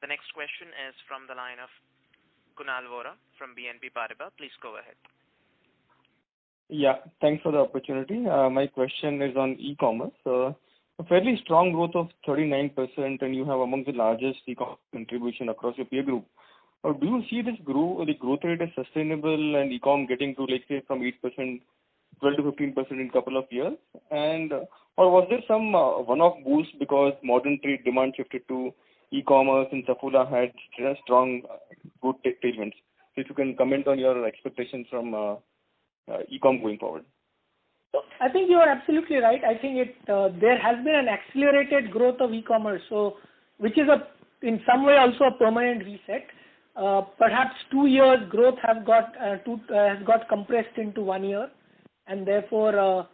The next question is from the line of Kunal Vora from BNP Paribas. Please go ahead. Yeah, thanks for the opportunity. My question is on e-commerce. A fairly strong growth of 39%, and you have among the largest e-commerce contribution across your peer group. Do you see the growth rate as sustainable and e-com getting to, let's say, from 8%, 12 to 15% in a couple of years? Or was there some one-off boost because modern trade demand shifted to e-commerce and Saffola had strong good tailwinds? If you can comment on your expectations from e-com going forward. I think you are absolutely right. I think there has been an accelerated growth of e-commerce, which is in some way also a permanent reset. Perhaps 2 years growth has got compressed into 1 year, and therefore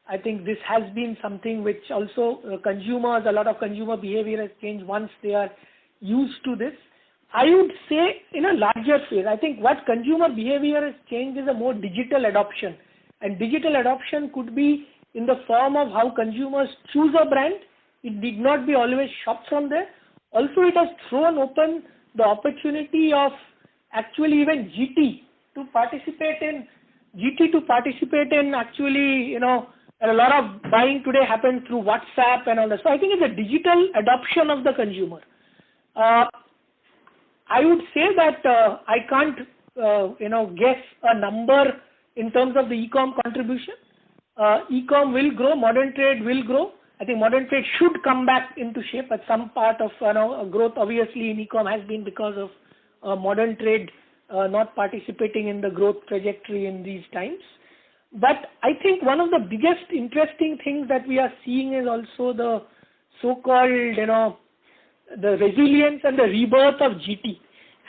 I think this has been something which also a lot of consumer behavior has changed once they are used to this. I would say in a larger phase, I think what consumer behavior has changed is a more digital adoption. And digital adoption could be in the form of how consumers choose a brand. It did not be always shop from there. Also, it has thrown open the opportunity of actually even GT to participate in actually, a lot of buying today happens through WhatsApp and all that. So I think it's a digital adoption of the consumer. I would say that I can't, guess a number in terms of the e-com contribution. E-com will grow, modern trade will grow. I think modern trade should come back into shape at some part of growth. Obviously, in e-com has been because of modern trade not participating in the growth trajectory in these times. But I think one of the biggest interesting things that we are seeing is also the so-called, the resilience and the rebirth of GT.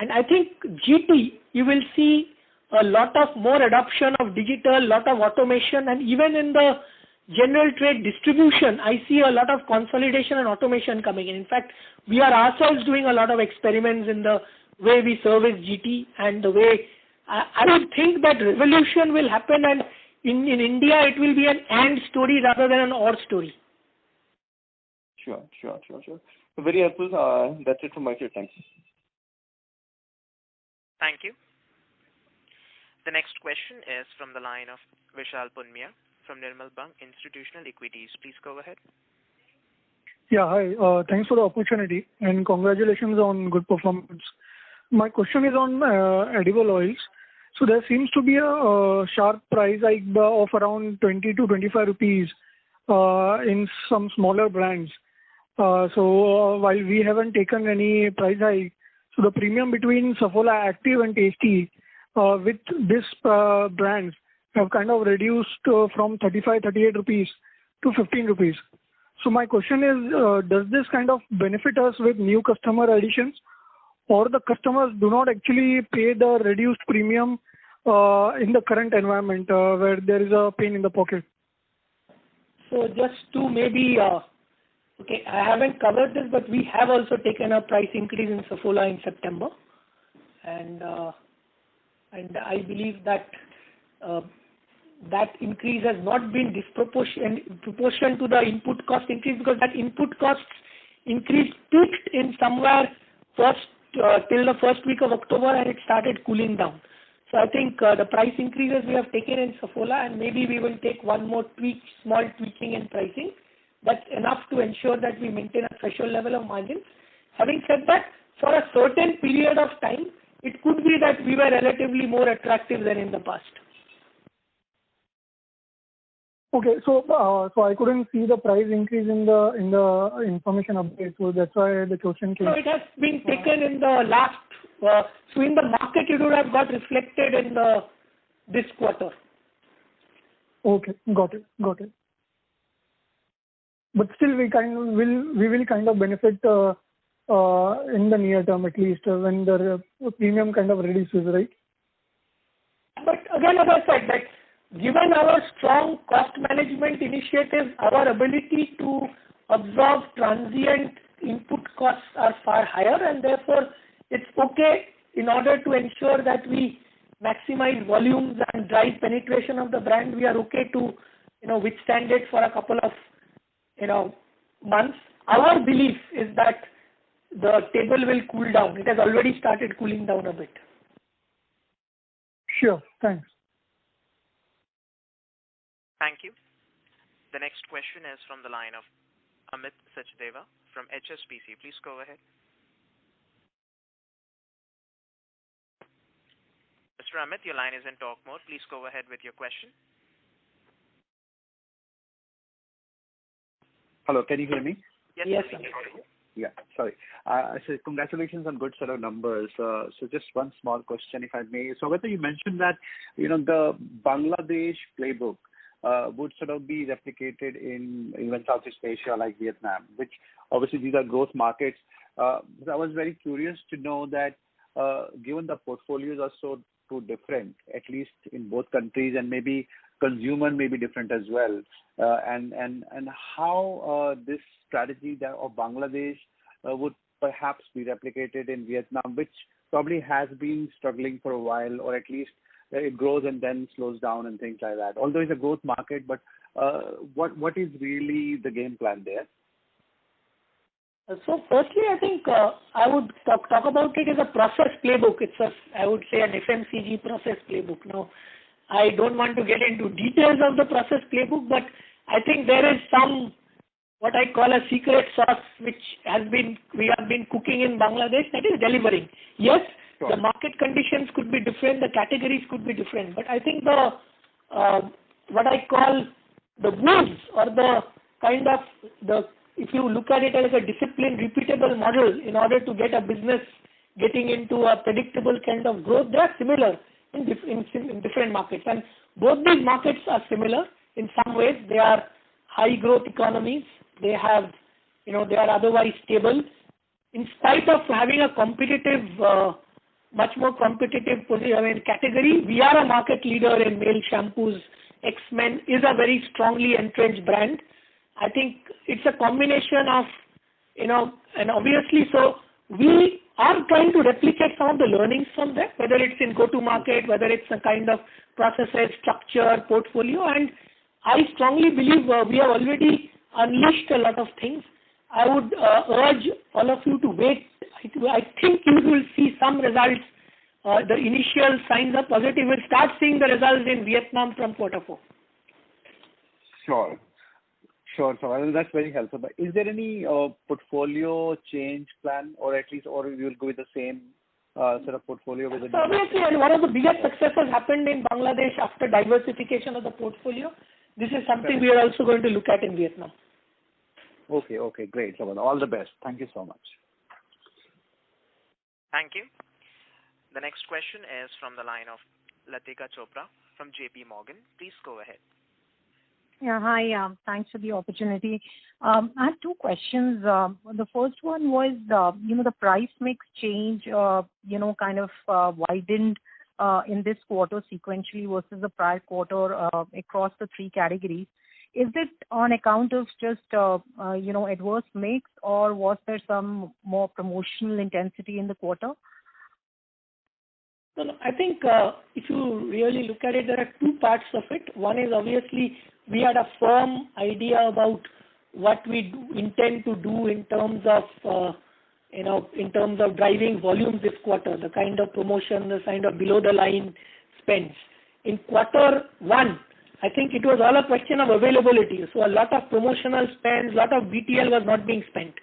And I think GT, you will see a lot of more adoption of digital, lot of automation, and even in the general trade distribution, I see a lot of consolidation and automation coming in. In fact, we are ourselves doing a lot of experiments in the way we service GT and the way I would think that revolution will happen, and in India it will be an and story rather than an or story. Sure. Very helpful. That's it from my side. Thanks. Thank you. The next question is from the line of Vishal Punmia from Nirmal Bang Institutional Equities. Please go ahead. Yeah, hi. Thanks for the opportunity and congratulations on good performance. My question is on edible oils. So there seems to be a sharp price hike of around 20 to 25 rupees in some smaller brands. So while we haven't taken any price hike, so the premium between Saffola Active and Tasty with this brands have kind of reduced from 35-38 rupees to 15 rupees. So my question is, does this kind of benefit us with new customer additions, or the customers do not actually pay the reduced premium in the current environment where there is a pain in the pocket? So just to maybe, okay, I haven't covered this, but we have also taken a price increase in Saffola in September, and I believe that that increase has not been proportion to the input cost increase, because that input cost increase peaked in somewhere till the first week of October, and it started cooling down. So I think the price increases we have taken in Saffola, and maybe we will take one more small tweaking in pricing. That's enough to ensure that we maintain a threshold level of margins. Having said that, for a certain period of time, it could be that we were relatively more attractive than in the past. Okay, so I couldn't see the price increase in the information update, so that's why the question came. So it has been taken in the last. So in the market, it would have got reflected in this quarter. Okay, got it. But still, we will kind of benefit in the near term, at least when the premium kind of reduces, right? But again, as I said, that given our strong cost management initiatives, our ability to absorb transient input costs are far higher, and therefore it's okay in order to ensure that we maximize volumes and drive penetration of the brand. We are okay to, withstand it for a couple of, months. Our belief is that the table will cool down. It has already started cooling down a bit. Sure. Thanks. Thank you. The next question is from the line of Amit Sachdeva from HSBC. Please go ahead. Mr. Amit, your line is in talk mode. Please go ahead with your question. Hello, can you hear me? Yes. Yeah, sorry. So congratulations on good set of numbers. So just one small question, if I may. So whether you mentioned that, the Bangladesh playbook would sort of be replicated in even Southeast Asia like Vietnam, which obviously these are growth markets. I was very curious to know that given the portfolios are so different, at least in both countries, and maybe consumer may be different as well, and how this strategy of Bangladesh would perhaps be replicated in Vietnam, which probably has been struggling for a while, or at least it grows and then slows down and things like that. Although it's a growth market, but what is really the game plan there? So firstly, I think I would talk about it as a process playbook. It's I would say an FMCG process playbook. Now, I don't want to get into details of the process playbook, but I think there is some what I call a secret sauce which we have been cooking in Bangladesh that is delivering. Yes, sure. The market conditions could be different, the categories could be different, but I think the what I call the moves or the kind of if you look at it as a disciplined, repeatable model in order to get a business getting into a predictable kind of growth, they are similar in different markets. And both these markets are similar in some ways. They are high growth economies. They have, they are otherwise stable. In spite of having a competitive, much more competitive category, we are a market leader in male shampoos. X-Men is a very strongly entrenched brand. I think it's a combination of, and obviously, so we are trying to replicate some of the learnings from there, whether it's in go-to-market, whether it's a kind of processes, structure, portfolio, and I strongly believe we have already unleashed a lot of things. I would urge all of you to wait. I think you will see some results. The initial signs are positive. We'll start seeing the results in Vietnam from Q4. Sure. So that's very helpful. But is there any portfolio change plan, or you will go with the same sort of portfolio with the? So obviously, and one of the biggest successes happened in Bangladesh after diversification of the portfolio. This is something we are also going to look at in Vietnam. Okay, great. So all the best. Thank you so much. Thank you. The next question is from the line of Latika Chopra from JP Morgan. Please go ahead. Yeah, hi. Thanks for the opportunity. I have two questions. The first one was, the price mix change, kind of widened in this quarter sequentially versus the prior quarter across the three categories. Is it on account of just, adverse mix, or was there some more promotional intensity in the quarter? No, I think if you really look at it, there are two parts of it. One is obviously we had a firm idea about what we intend to do in terms of, in terms of driving volume this quarter, the kind of promotion, the kind of below the line spends. In quarter one, I think it was all a question of availability. So a lot of promotional spends, a lot of BTL was not being spent.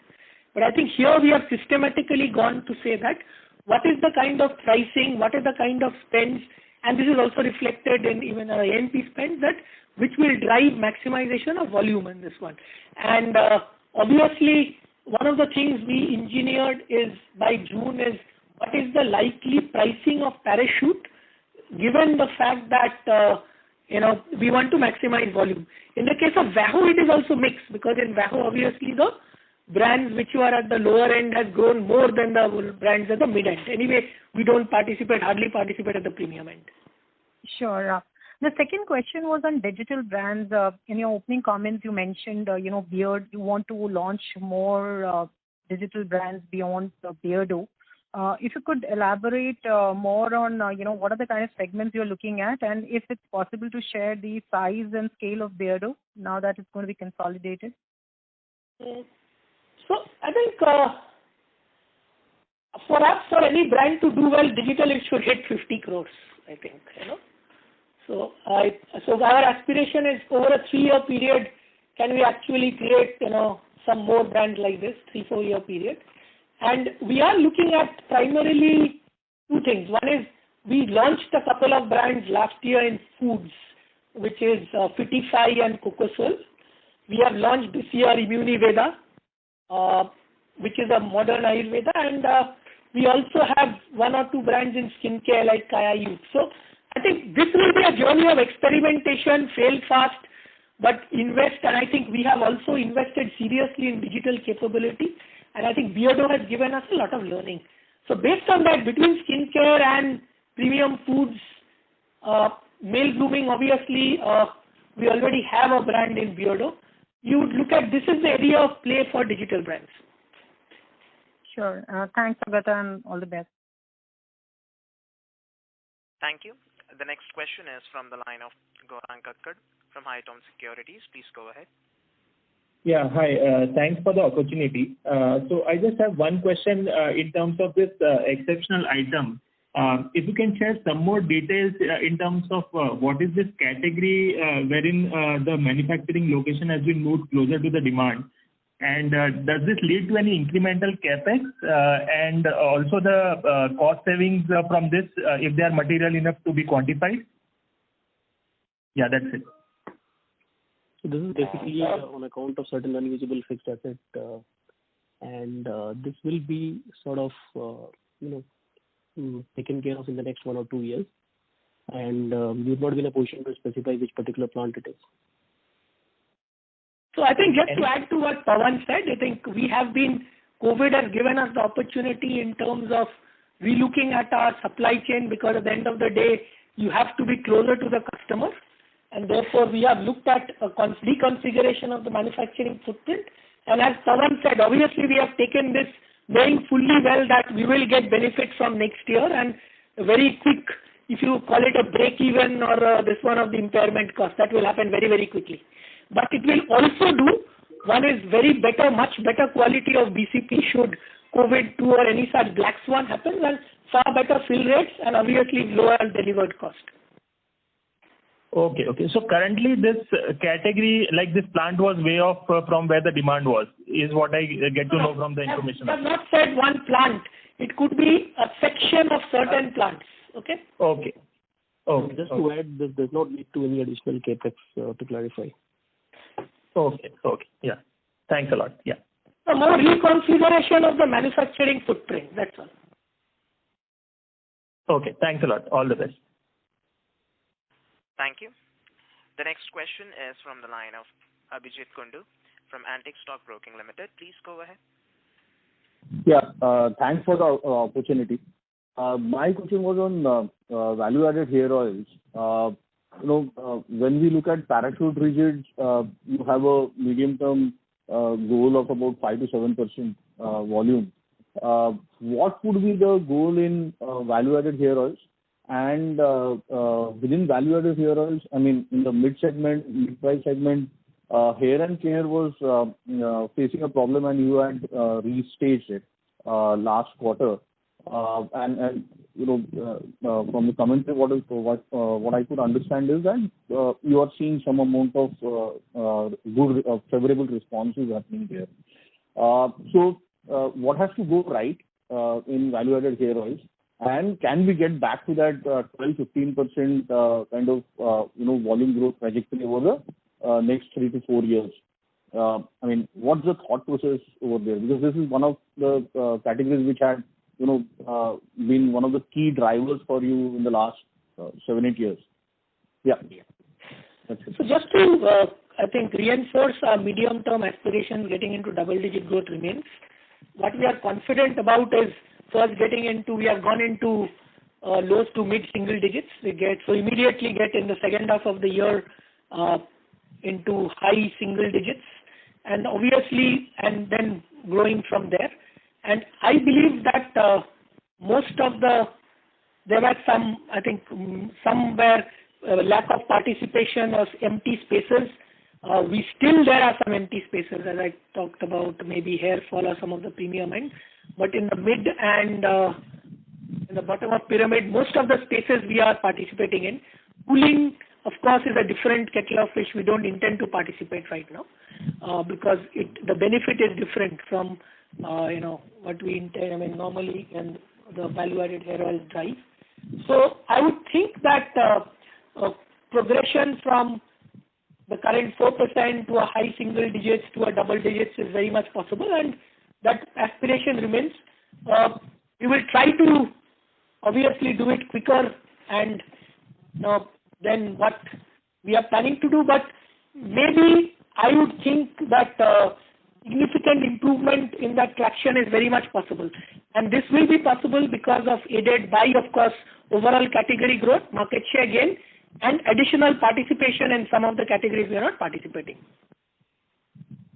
But I think here we have systematically gone to say that what is the kind of pricing, what is the kind of spends, and this is also reflected in even our ANP spends, that which will drive maximization of volume in this one. And obviously, one of the things we engineered is by June is what is the likely pricing of Parachute, given the fact that we want to maximize volume. In the case of VAHO, it is also mixed, because in VAHO, obviously the brands which are at the lower end has grown more than the brands at the mid end. Anyway, we don't hardly participate at the premium end. Sure. The second question was on digital brands. In your opening comments, you mentioned, Beard, you want to launch more digital brands beyond Beardo. If you could elaborate more on, what are the kind of segments you're looking at, and if it's possible to share the size and scale of Beardo now that it's going to be consolidated. So I think for any brand to do well, digital, it should hit 50 crores, I think, So our aspiration is over a 3-year period, can we actually create, some more brands like this, 3-4 year period. And we are looking at primarily two things. One is we launched a couple of brands last year in foods, which is Fitify and Cocosol. We have launched this year Immuniveda, which is a modern Ayurveda, and we also have 1 or 2 brands in skincare like Kaya Youth. So I think this will be a journey of experimentation, fail fast, but invest, and I think we have also invested seriously in digital capability, and I think Beardo has given us a lot of learning. So based on that, between skincare and premium foods, male grooming, obviously, we already have a brand in Beardo. You would look at this is the area of play for digital brands. Sure. Thanks, Saugata, and all the best. Thank you. The next question is from the line of Gaurang Kakkad from Haitong Securities. Please go ahead. Yeah, hi. Thanks for the opportunity. So I just have one question in terms of this exceptional item. If you can share some more details in terms of what is this category wherein the manufacturing location has been moved closer to the demand, and does this lead to any incremental capex and also the cost savings from this if they are material enough to be quantified? Yeah, that's it. So this is basically on account of certain unusable fixed asset, and this will be sort of taken care of in the next 1 or 2 years, and we've not been in a position to specify which particular plant it is. So I think just to add to what Pawan said, I think COVID has given us the opportunity in terms of relooking at our supply chain, because at the end of the day, you have to be closer to the customer, and therefore we have looked at a reconfiguration of the manufacturing footprint. And as Pawan said, obviously we have taken this knowing fully well that we will get benefit from next year, and very quick, if you call it a break even or this one of the impairment cost, that will happen very, very quickly. But it will also do, one is much better quality of BCP should COVID-2 or any such black swan happen, and far better fill rates and obviously lower delivered cost. Okay. So currently this category, like this plant was way off from where the demand was, is what I get to know from the information. I have not said one plant. It could be a section of certain plants. Okay? Okay. Just to add, this does not lead to any additional capex, to clarify. Okay. Yeah. Thanks a lot. Yeah. So more reconfiguration of the manufacturing footprint. That's all. Okay. Thanks a lot. All the best. Thank you. The next question is from the line of Abhijit Kundu from Antique Stock Broking Limited. Please go ahead. Yeah, thanks for the opportunity. My question was on value-added hair oils. When we look at Parachute Rigids, you have a medium-term goal of about 5 to 7% volume. What would be the goal in value-added hair oils? And within value-added hair oils, I mean, in the mid-price segment, Hair and Care was facing a problem, and you had restaged it last quarter. And from the commentary, what I could understand is that you are seeing some amount of good favorable responses happening there. So what has to go right in value-added hair oils? And can we get back to that 12-15% kind of volume growth trajectory over the next 3 to 4 years? I mean, what's the thought process over there? Because this is one of the categories which had been one of the key drivers for you in the last 7-8 years. Yeah. That's it. So just to, I think, reinforce our medium-term aspiration, getting into double-digit growth remains. What we are confident about is first we have gone into low to mid-single digits. So immediately get in the second half of the year into high single digits, and obviously, and then growing from there. And I believe that most of there were some, I think, somewhere lack of participation or empty spaces. There are some empty spaces, as I talked about, maybe hair fall or some of the premium end. But in the mid and in the bottom of pyramid, most of the spaces we are participating in. Cooling, of course, is a different kettle of fish. We don't intend to participate right now because the benefit is different from what we intend. I mean, normally and the value-added hair oil drive. So I would think that progression from the current 4% to a high single digits to a double digits is very much possible, and that aspiration remains. We will try to obviously do it quicker and than what we are planning to do, but maybe I would think that significant improvement in that traction is very much possible. And this will be possible because of aided by, of course, overall category growth, market share gain, and additional participation in some of the categories we are not participating.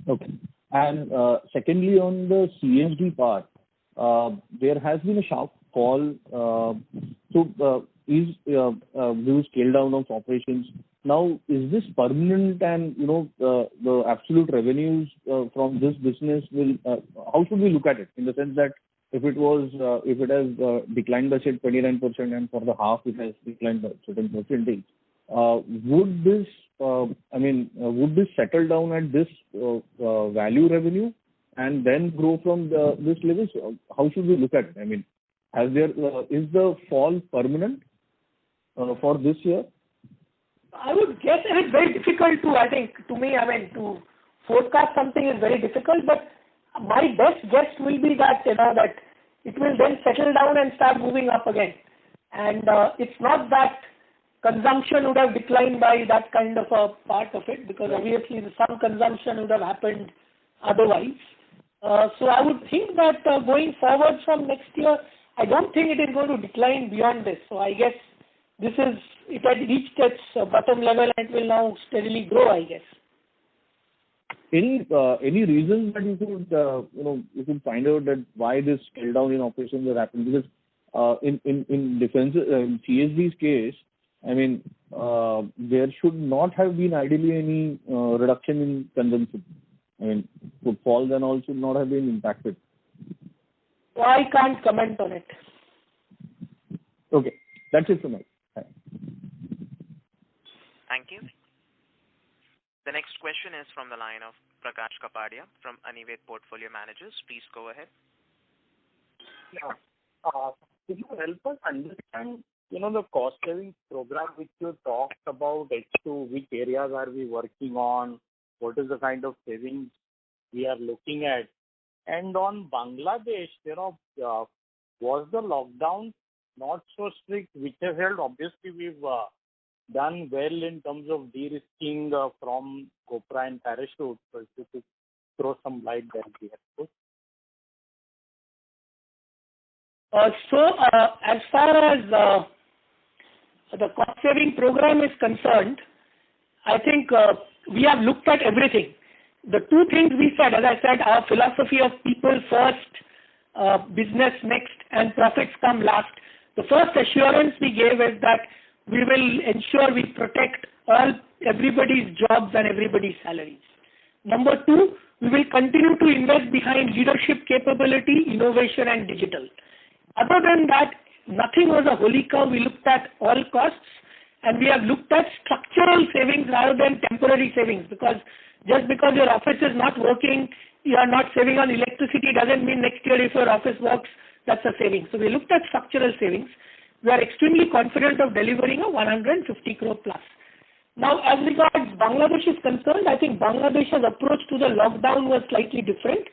Okay. And secondly, on the CSD part, there has been a sharp fall. Is due scale down of operations. Now, is this permanent, and the absolute revenues from this business will how should we look at it, in the sense that if it has declined by say 29% and for the half it has declined by certain percentage, would this settle down at this value revenue and then grow from this level? So how should we look at it? I mean, is the fall permanent for this year? I would guess it's very difficult to forecast something is very difficult, but my best guess will be that that it will then settle down and start moving up again. And it's not that consumption would have declined by that kind of a part of it, because obviously some consumption would have happened otherwise. So I would think that going forward from next year, I don't think it is going to decline beyond this. So I guess it had reached its bottom level and it will now steadily grow, I guess. Any reasons that you could find out that why this scale down in operations has happened? Because in CSD's case, I mean, there should not have been ideally any reduction in consumption. I mean, footfalls and all should not have been impacted. So I can't comment on it. Okay, that's it for me. Thank you. The next question is from the line of Prakash Kapadia from Anivet Portfolio Managers. Please go ahead. Yeah. Could you help us understand, the cost savings program which you talked about, H2, which areas are we working on? What is the kind of savings we are looking at? And on Bangladesh, was the lockdown not so strict, which has helped? Obviously, we've done well in terms of de-risking from Copra and Parachute? So if you could throw some light there, would be helpful. As far as the cost-saving program is concerned, I think we have looked at everything. The two things we said, as I said, our philosophy of people first, business next, and profits come last. The first assurance we gave is that we will ensure we protect everybody's jobs and everybody's salaries. Number two, we will continue to invest behind leadership capability, innovation, and digital. Other than that, nothing was a holy cow. We looked at all costs, and we have looked at structural savings rather than temporary savings, because just because your office is not working, you are not saving on electricity, doesn't mean next year if your office works, that's a saving. So we looked at structural savings. We are extremely confident of delivering a 150 crore plus. Now, as regards Bangladesh is concerned, I think Bangladesh's approach to the lockdown was slightly different.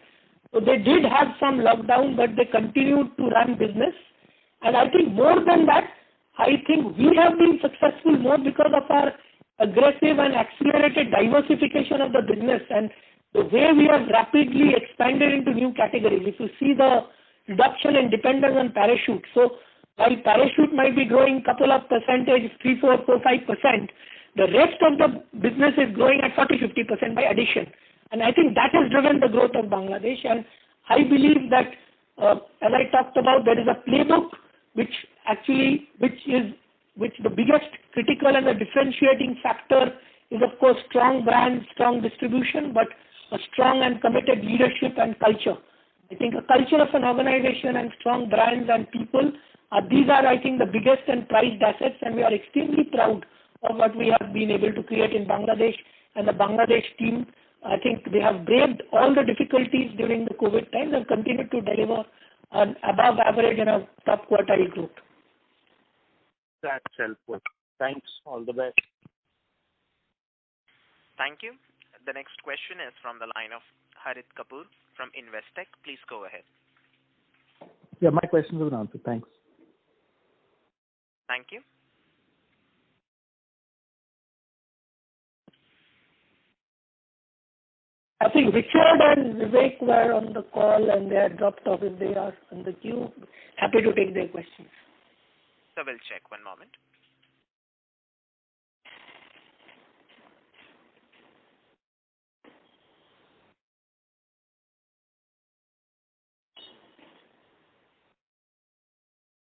So they did have some lockdown, but they continued to run business. And I think more than that, I think we have been successful more because of our aggressive and accelerated diversification of the business and the way we have rapidly expanded into new categories. If you see the reduction in dependence on Parachute. So while Parachute might be growing couple of percentage, 3, 4, 5%, the rest of the business is growing at 40-50% by addition. And I think that has driven the growth of Bangladesh. And I believe that, as I talked about, there is a playbook which the biggest critical and the differentiating factor is, of course, strong brand, strong distribution, but a strong and committed leadership and culture. I think a culture of an organization and strong brands and people, these are, I think, the biggest and prized assets, and we are extremely proud of what we have been able to create in Bangladesh. And the Bangladesh team, I think they have braved all the difficulties during the COVID times and continued to deliver an above average and a top quartile growth. That's helpful. Thanks. All the best. Thank you. The next question is from the line of Harit Kapoor from Investec. Please go ahead. Yeah, my questions have been answered. Thanks. Thank you. I think Richard and Vivek were on the call and they are dropped off. If they are on the queue, happy to take their questions. So we'll check one moment.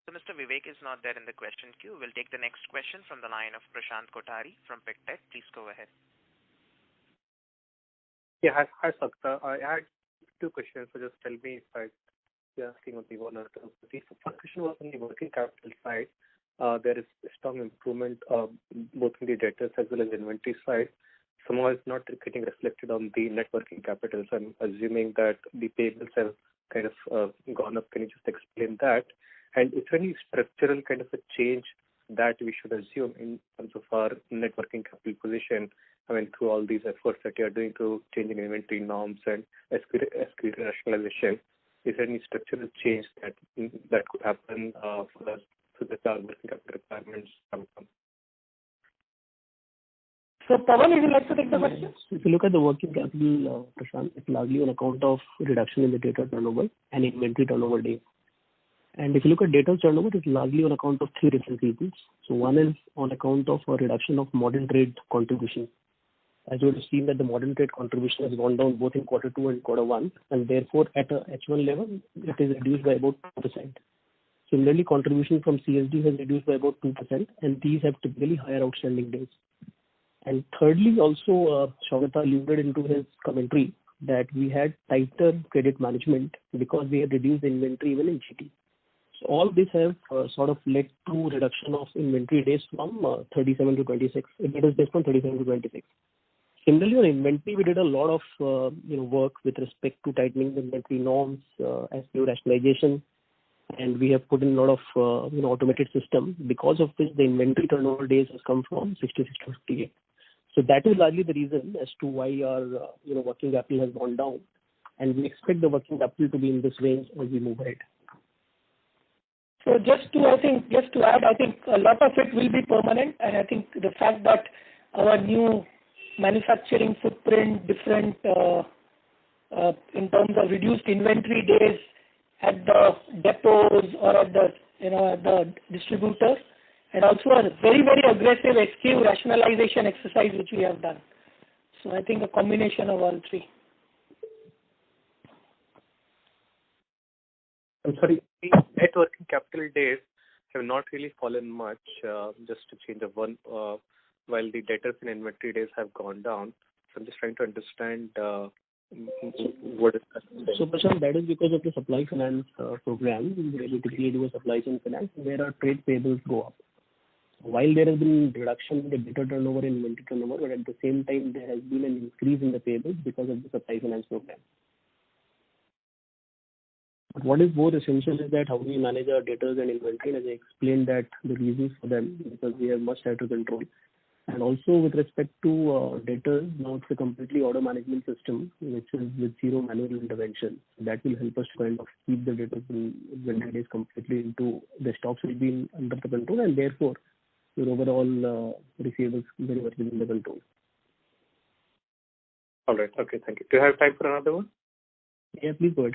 So Mr. Vivek is not there in the question queue. We'll take the next question from the line of Prashant Kothari from Pictet. Please go ahead. Yeah, hi, Sakta. I had two questions, so just tell me if I'm asking on the one or two. The first question was on the working capital side. There is a strong improvement both in the debtors as well as inventory side. Somehow it's not getting reflected on the net working capital. So I'm assuming that the payables have kind of gone up. Can you just explain that? And is there any structural kind of a change that we should assume in terms of our net working capital position? I mean, through all these efforts that you are doing to changing inventory norms and SKU rationalization, is there any structural change that could happen for us so that our working capital requirements come from? So, Pawan, would you like to take the question? If you look at the working capital, Prashant, it's largely on account of reduction in the data turnover and inventory turnover days. And if you look at data turnover, it's largely on account of three different reasons. So one is on account of a reduction of modern trade contribution. As you would have seen that the modern trade contribution has gone down both in quarter 2 and quarter 1, and therefore at a H1 level, it is reduced by about 2%. Similarly, contribution from CSD has reduced by about 2%, and these have typically higher outstanding days. And thirdly, also, Saugata alluded into his commentary that we had tighter credit management because we had reduced inventory even in GT. So all this have sort of led to reduction of inventory days from 37 to 26. It is based on 37 to 26. Similarly, on inventory, we did a lot of work with respect to tightening the inventory norms, SKU rationalization, and we have put in a lot of automated system, because of which the inventory turnover days has come from 66 to 58. So that is largely the reason as to why our working capital has gone down, and we expect the working capital to be in this range as we move ahead. So just to add, I think a lot of it will be permanent, and I think the fact that our new manufacturing footprint, different in terms of reduced inventory days at the depots or at the distributors, and also a very, very aggressive SKU rationalization exercise which we have done. So I think a combination of all three. I'm sorry, net working capital days have not really fallen much, just to change of one, while the debtors and inventory days have gone down. So I'm just trying to understand what is that? So, Prashant, that is because of the supply finance program, where we typically do a supply chain finance, where our trade payables go up. While there has been reduction in the debtor turnover and inventory turnover, but at the same time, there has been an increase in the payables because of the supply finance program. But what is more essential is that how we manage our debtors and inventory, and as I explained that the reasons for them, because we have much tighter control. And also with respect to debtors, now it's a completely auto management system, which is with zero manual intervention. That will help us to kind of keep the debtors and inventory days completely into the stocks will be under the control, and therefore your overall receivables very much within the control. All right. Okay. Thank you. Do you have time for another one? Yeah, please go ahead.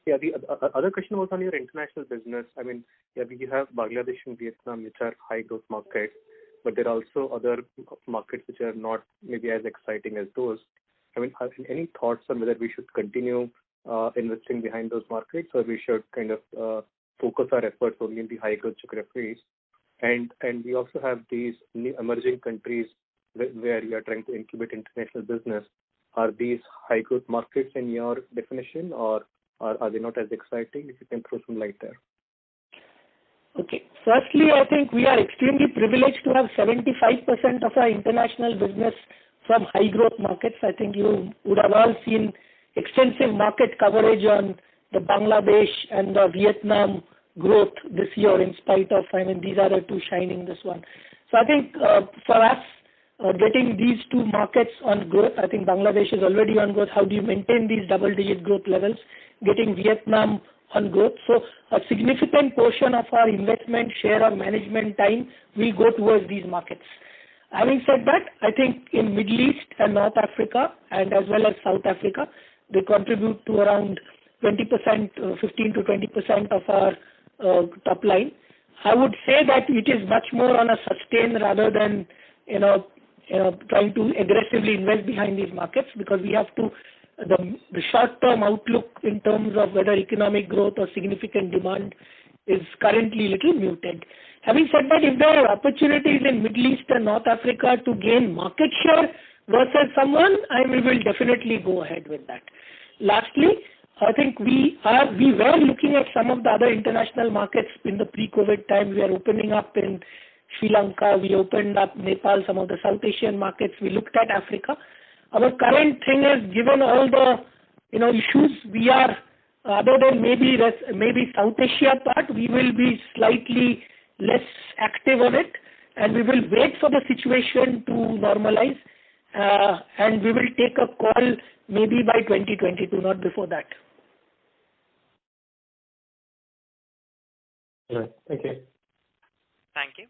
Yeah, the other question was on your international business. I mean, yeah, you have Bangladesh and Vietnam, which are high growth markets, but there are also other markets which are not maybe as exciting as those. I mean, any thoughts on whether we should continue investing behind those markets, or we should kind of focus our efforts only in the high growth geographies? And we also have these new emerging countries where you are trying to incubate international business. Are these high growth markets in your definition, or are they not as exciting? If you can throw some light there. Okay. Firstly, I think we are extremely privileged to have 75% of our international business from high growth markets. I think you would have all seen extensive market coverage on the Bangladesh and the Vietnam growth this year, in spite of, I mean, these are the two shining this one. So I think for us, getting these two markets on growth, I think Bangladesh is already on growth. How do you maintain these double-digit growth levels? Getting Vietnam on growth. So a significant portion of our investment, share or management time will go towards these markets. Having said that, I think in Middle East and North Africa, and as well as South Africa, they contribute to around 20%, 15 to 20% of our top line. I would say that it is much more on a sustain rather than trying to aggressively invest behind these markets, because we have to the short-term outlook in terms of whether economic growth or significant demand is currently little muted. Having said that, if there are opportunities in Middle East and North Africa to gain market share versus someone, we will definitely go ahead with that. Lastly, I think we were looking at some of the other international markets in the pre-COVID time. We are opening up in Sri Lanka, we opened up Nepal, some of the South Asian markets. We looked at Africa. Our current thing is, given all the issues, we are other than maybe South Asia part, we will be slightly less active on it, and we will wait for the situation to normalize, and we will take a call maybe by 2022, not before that. All right. Thank you. Thank you.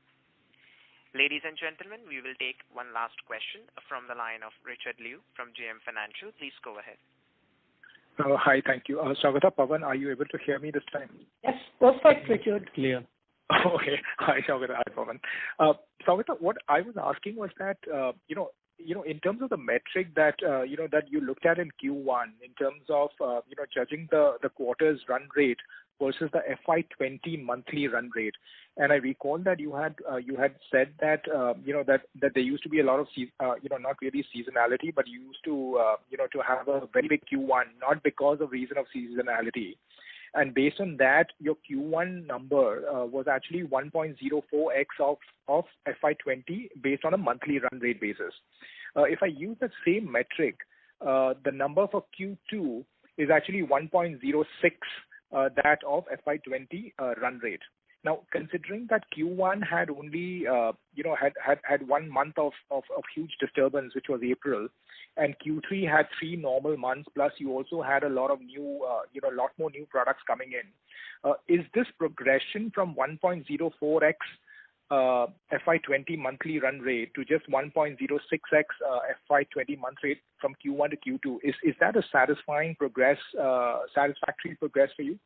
Ladies and gentlemen, we will take one last question from the line of Richard Liu from JM Financial. Please go ahead. Hi, thank you. Saugata, Pawan, are you able to hear me this time? Yes, perfect, Richard. Clear. Okay. Hi, Saugata. Hi, Pawan. Saugata, what I was asking was that, in terms of the metric that, that you looked at in Q1, in terms of, judging the quarter's run rate versus the FY20 monthly run rate. And I recall that you had said that, that there used to be a lot of, not really seasonality, but you used to, to have a very big Q1, not because of reason of seasonality. And based on that, your Q1 number was actually 1.04x of FY20 based on a monthly run rate basis. If I use the same metric, the number for Q2 is actually 1.06 that of FY20 run rate. Now, considering that Q1 had only, had 1 month of huge disturbance, which was April, and Q3 had 3 normal months, plus you also had a lot of new, lot more new products coming in. Is this progression from 1.04x FY20 monthly run rate to just 1.06x FY20 month rate from Q1 to Q2, is that a satisfactory progress for you?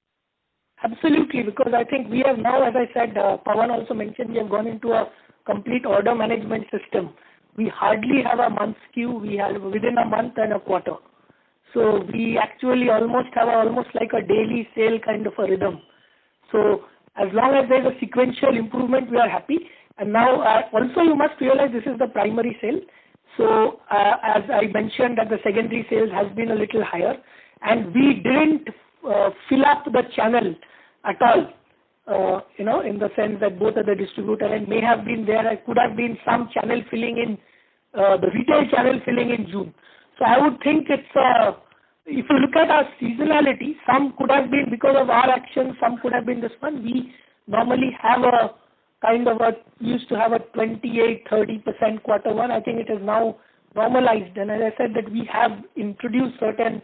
Absolutely, because I think we have now, as I said, Pawan also mentioned, we have gone into a complete order management system. We hardly have a month's queue. We have within a month and a quarter. So we actually almost have almost like a daily sale kind of a rhythm. So as long as there's a sequential improvement, we are happy. And now also you must realize this is the primary sale. So as I mentioned that the secondary sales has been a little higher, and we didn't fill up the channel at all, in the sense that both of the distributor and may have been there, could have been some channel filling in, the retail channel filling in June. So I would think it's, if you look at our seasonality, some could have been because of our action, some could have been this one. We normally have a kind of used to have a 28-30% quarter one. I think it is now normalized. And as I said that we have introduced certain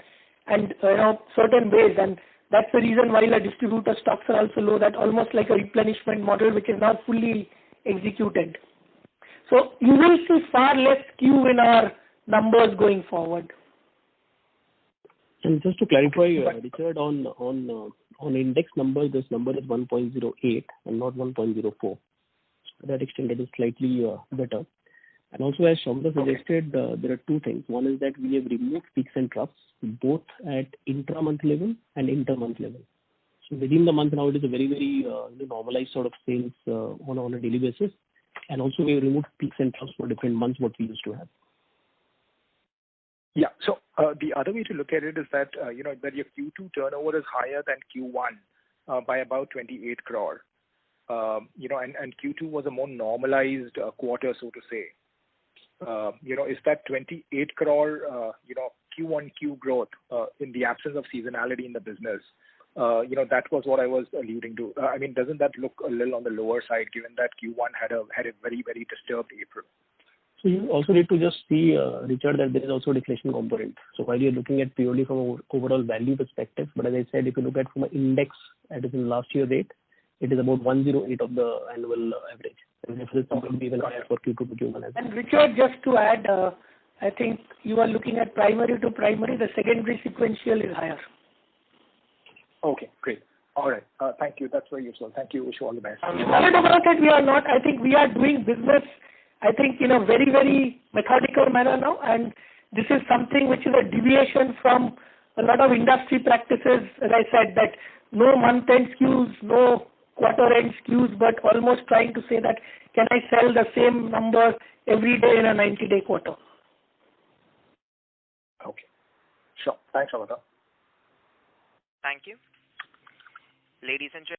ways, and that's the reason why the distributor stocks are also low, that almost like a replenishment model which is now fully executed. So you will see far less skew in our numbers going forward. And just to clarify, Richard, on index number, this number is 1.08 and not 1.04. To that extent, it is slightly better. And also, as Saugata suggested, there are two things. One is that we have removed peaks and troughs, both at intra-month level and inter-month level. So within the month now, it is a very, very normalized sort of sales on a daily basis. And also, we have removed peaks and troughs for different months, what we used to have. Yeah. So the other way to look at it is that, that your Q2 turnover is higher than Q1 by about 28 crore. And Q2 was a more normalized quarter, so to say. Is that 28 crore, Q1Q growth in the absence of seasonality in the business? That was what I was alluding to. I mean, doesn't that look a little on the lower side, given that Q1 had a very, very disturbed April? So you also need to just see, Richard, that there is also a deflation component. So while you're looking at purely from an overall value perspective, but as I said, if you look at from an index, that is in last year rate, it is about 108 of the annual average. And if this will be even higher for Q2 to Q1 as well. And Richard, just to add, I think you are looking at primary to primary, the secondary sequential is higher. Okay, great. All right. Thank you. That's very useful. Thank you. Wish you all the best. Worried about it, we are not. I think we are doing business, I think, in a very, very methodical manner now. And this is something which is a deviation from a lot of industry practices. As I said, that no month-end skews, no quarter-end skews, but almost trying to say that can I sell the same number every day in a 90-day quarter? Okay. Sure. Thanks, Saugata. Thank you. Ladies and gentlemen,